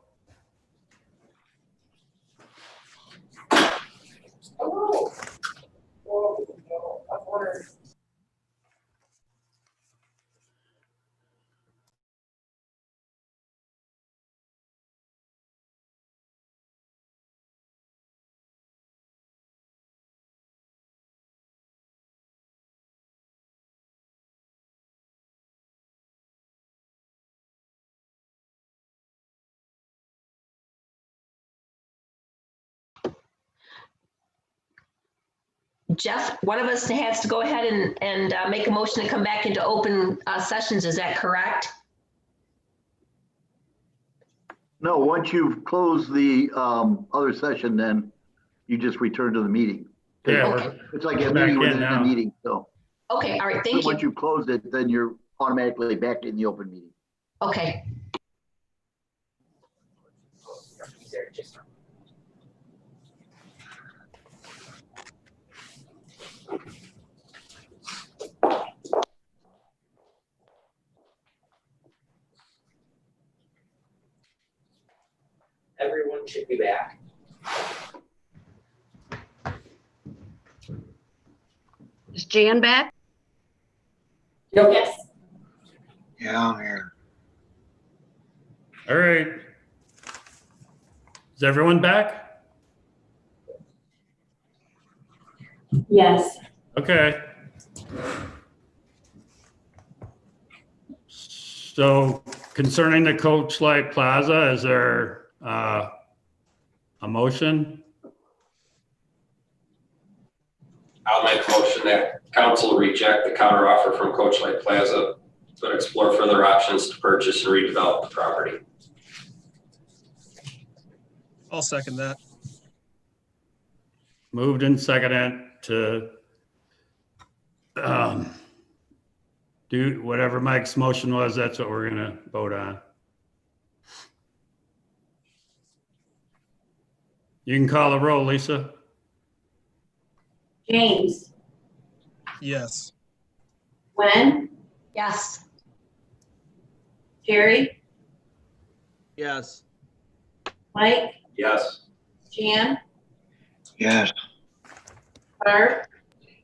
Jeff, one of us has to go ahead and make a motion to come back into open sessions. Is that correct? No, once you've closed the other session, then you just return to the meeting. Yeah, Okay. It's like a back meeting in within now. a meeting, so. Okay, all right, thank Once you. you've closed it, then you're automatically back in the open meeting. Okay. Everyone should be back. Is Jan back? Yes. Yeah, I'm here. All right. Is everyone back? Yes. Okay. So concerning the Coach Light Plaza, is there a motion? I'll make a motion that council reject the counteroffer from Coach Light Plaza, but explore further options to purchase and redevelop the property. I'll second that. Moved and seconded to do whatever Mike's motion was. That's what we're gonna vote on. You can call the roll, Lisa. James, Yes. Gwen, Yes. Jerry, Yes. Mike, Yes. Jan, Yes. Barb,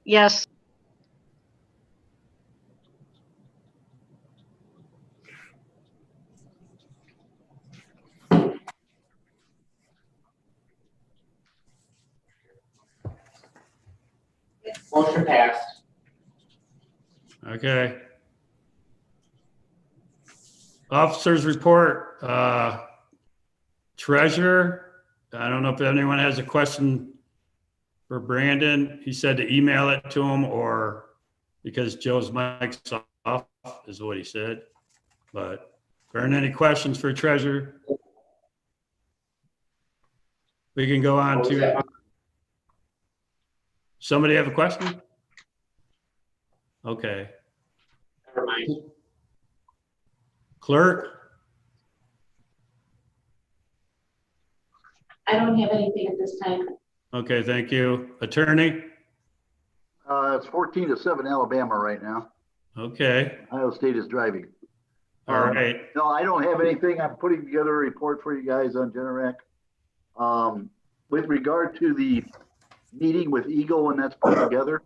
Yes. Motion passed. Okay. Officers report, treasurer. I don't know if anyone has a question for Brandon. He said to email it to him, or because Joe's mic's off is what he said. But Brandon, any questions for treasurer? We can go on to, somebody have a question? Okay. Never mind. Clerk? I don't have anything at this time. Okay, thank you. Attorney? It's 14-7 Alabama right now. Okay, Ohio State is driving. all right. No, I don't have anything. I'm putting together a report for you guys on Generac. With regard to the meeting with Eagle, when that's put together,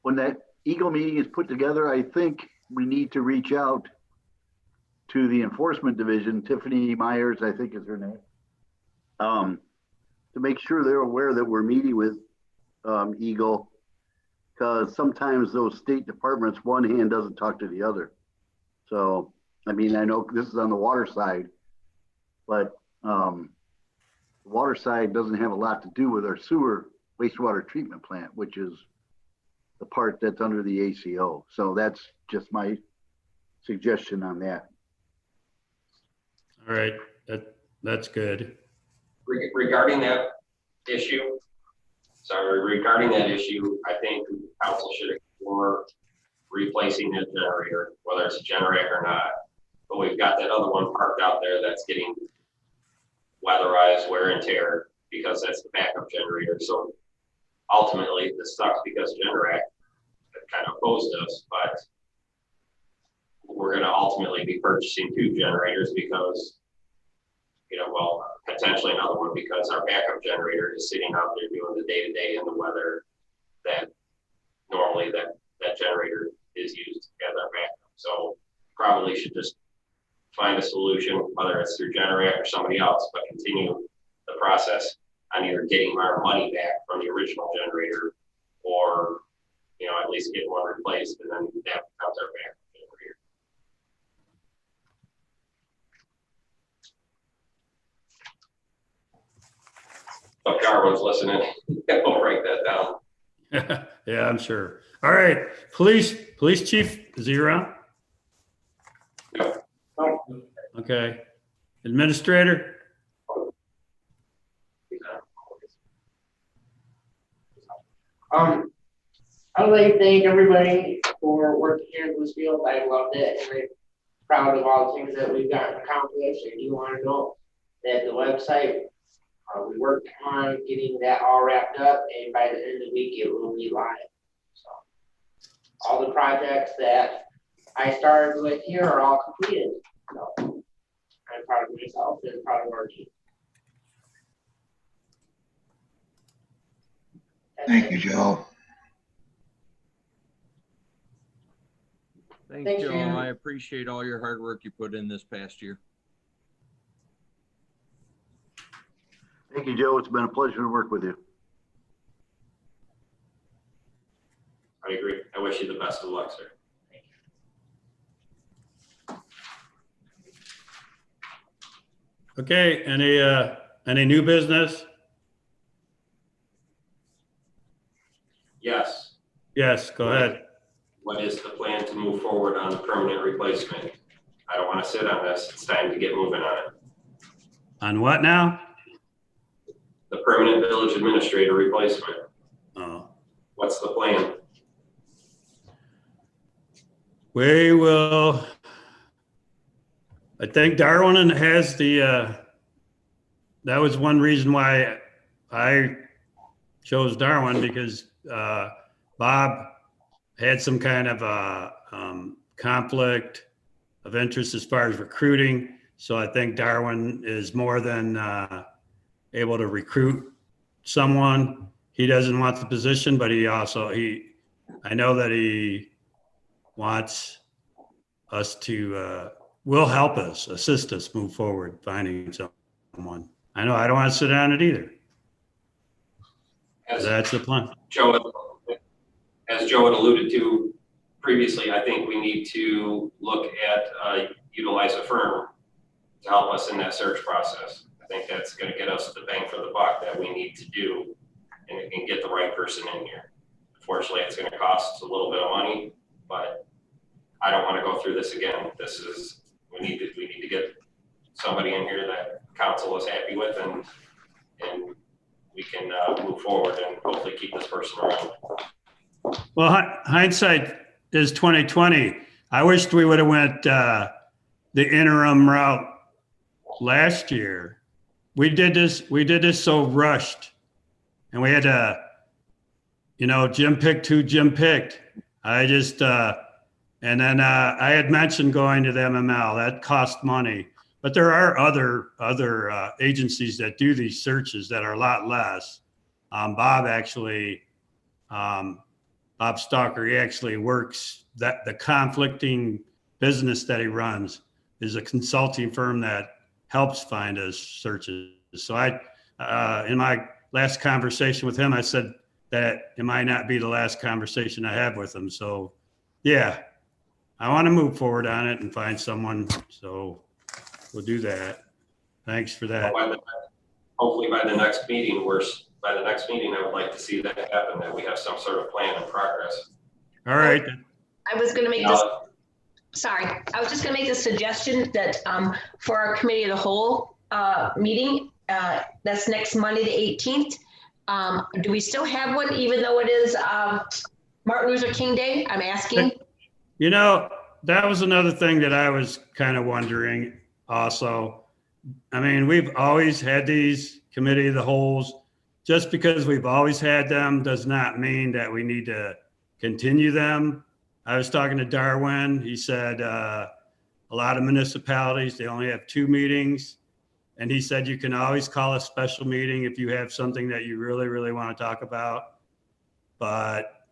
when that Eagle meeting is put together, I think we need to reach out to the enforcement division, Tiffany Myers, I think is her name, to make sure they're aware that we're meeting with Eagle, because sometimes those state departments, one hand doesn't talk to the other. So, I mean, I know this is on the water side, but the water side doesn't have a lot to do with our sewer wastewater treatment plant, which is the part that's under the ACO. So that's just my suggestion on that. All right, that's good. Regarding that issue, I think council should explore replacing that generator, whether it's a generator or not. But we've got that other one parked out there that's getting weatherized, wear and tear, because that's the backup generator. So ultimately, this sucks because Generac kind of opposed us, but we're going to ultimately be purchasing 2 generators because, well, potentially another one because our backup generator is sitting out there doing the day-to-day in the weather that normally that generator is used as our backup. So probably should just find a solution, whether it's through Generac or somebody else, but continue the process on either getting our money back from the original generator or, at least get one replaced, and then that becomes our backup generator. If Darwin's listening, we'll write that down. Yeah, I'm sure. All right, police chief, is he around? Okay. Administrator? I would like to thank everybody for working here in this field. I loved it, and I'm proud of all the things that we've gotten accomplished. And you want to know that the website, we worked on getting that all wrapped up, and by the end of the week, it will be live. So all the projects that I started with here are all completed. So I'm proud of myself and proud of our team. Thank you, Joe. Thanks, Joe. I appreciate all your hard work you put in this past year. Thank you, Joe. It's been a pleasure to work with you. I agree. I wish you the best of luck, sir. Okay, any new business? Yes. Yes, go ahead. What is the plan to move forward on the permanent replacement? I don't want to sit on this. It's time to get moving on it. On what now? The permanent village administrator replacement. Oh. What's the plan? We will, I think Darwin has that was one reason why I chose Darwin, because Bob had some kind of a conflict of interest as far as recruiting. So I think Darwin is more than able to recruit someone. He doesn't want the position, but I know that he wants us to, will help us, assist us move forward, finding someone. I know I don't want to sit on it either. That's the plan. As Joe had alluded to previously, I think we need to look at utilize a firm to help us in that search process. I think that's going to get us the bang for the buck that we need to do and get the right person in here. Unfortunately, it's going to cost a little bit of money, but I don't want to go through this again. We need to get somebody in here that council is happy with, and we can move forward and hopefully keep this person around. Well, hindsight is 2020. I wished we would have went the interim route last year. We did this so rushed, and we had to, Jim picked who Jim picked. I just and then I had mentioned going to the MML. That cost money, but there are other agencies that do these searches that are a lot less. Bob Stalker, he actually works that the conflicting business that he runs is a consulting firm that helps find us searches. So in my last conversation with him, I said that it might not be the last conversation I have with him. So yeah, I want to move forward on it and find someone. So we'll do that. Thanks for that. Hopefully by the next meeting, I would like to see that happen, that we have some sort of plan in progress. All right. I was going to make this. Sorry, I was just going to make the suggestion that for our committee of the whole meeting, that's next Monday, the 18th. Do we still have one, even though it is Martin Luther King Day? I'm asking. That was another thing that I was kind of wondering also. I mean, we've always had these committee of the wholes. Just because we've always had them does not mean that we need to continue them. I was talking to Darwin. He said a lot of municipalities, they only have 2 meetings. And he said you can always call a special meeting if you have something that you really, really want to talk about. But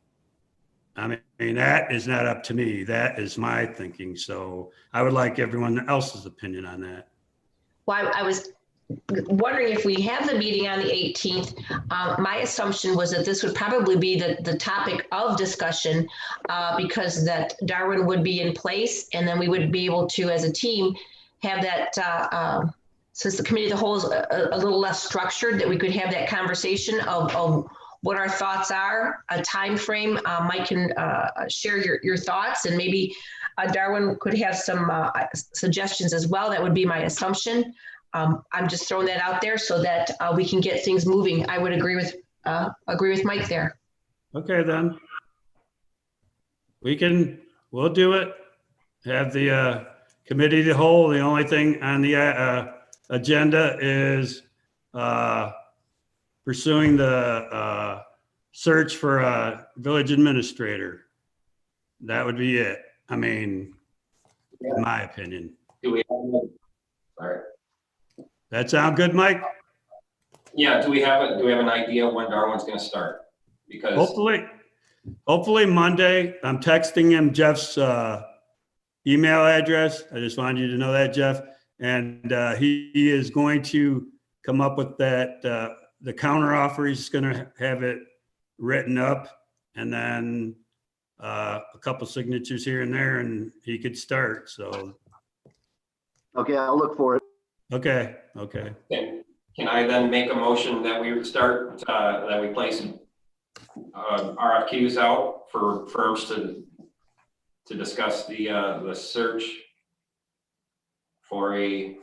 I mean, that is not up to me. That is my thinking. So I would like everyone else's opinion on that. Well, I was wondering if we have the meeting on the 18th. My assumption was that this would probably be the topic of discussion because that Darwin would be in place, and then we would be able to, as a team, have that, since the committee of the whole is a little less structured, that we could have that conversation of what our thoughts are, a time frame. Mike can share your thoughts, and maybe Darwin could have some suggestions as well. That would be my assumption. I'm just throwing that out there so that we can get things moving. I would agree with Mike there. Okay, then. We'll do it. Have the committee of the whole. The only thing on the agenda is pursuing the search for a village administrator. That would be it. I mean, in my opinion. Do we have, sorry. That sound good, Mike? Yeah, do we have an idea when Darwin's gonna start? Because Hopefully Monday. I'm texting him Jeff's email address. I just wanted you to know that, Jeff. And he is going to come up with that, the counter offer. He's going to have it written up, and then a couple signatures here and there, and he could start. So. Okay, I'll look for it. Okay. Can I then make a motion that we start, that we place RFQs out for firms to discuss the search for a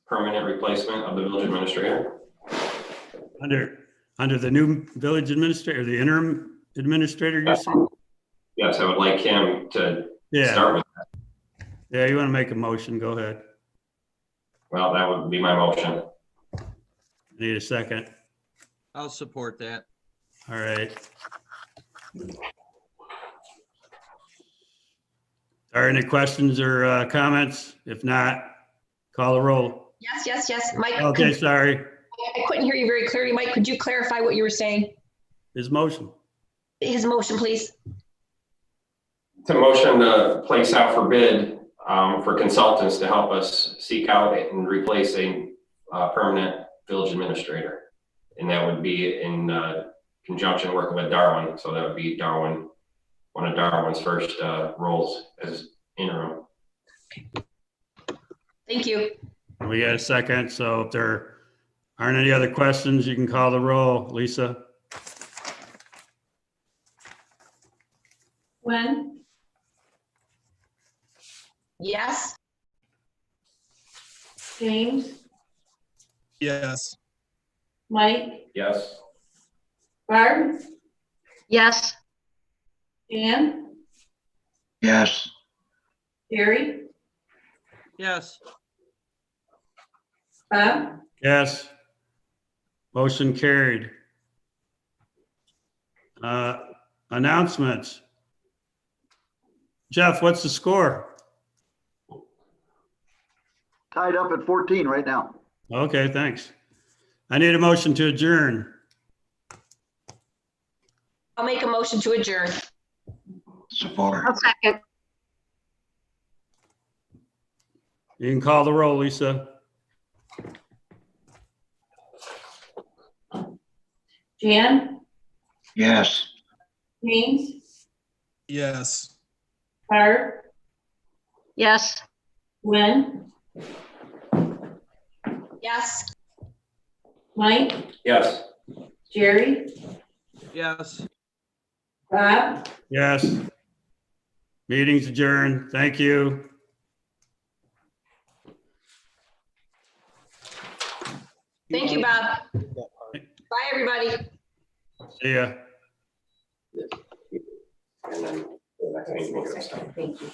permanent replacement of the village administrator? Under the new village administrator, the interim administrator, you're saying? Yes, I would like him to start with that. Yeah, you want to make a motion, go ahead. Well, that would be my motion. Need a second? I'll support that. All right. Are there any questions or comments? If not, call the roll. Yes. Mike. Okay, sorry. I couldn't hear you very clearly. Mike, could you clarify what you were saying? His motion. His motion, please. To motion to place out for bid for consultants to help us seek out and replace a permanent village administrator. And that would be in conjunction working with Darwin. So that would be Darwin, one of Darwin's first roles as interim. Thank you. We got a second. So if there aren't any other questions, you can call the roll. Lisa? Gwen, Yes. James, Yes. Mike, Yes. Barb, Yes. Dan, Yes. Jerry, Yes. Bob, Yes. Motion carried. Announcements. Jeff, what's the score? Tied up at 14 right now. Okay, thanks. I need a motion to adjourn. I'll make a motion to adjourn. Support. I'll second. You can call the roll, Lisa. Jan, Yes. James, Yes. Barb, Yes. Gwen, Yes. Mike, Yes. Jerry, Yes. Bob, Yes. Meeting's adjourned. Thank you. Thank you, Bob. Bye, everybody. See ya. And then the next thing, Thank you.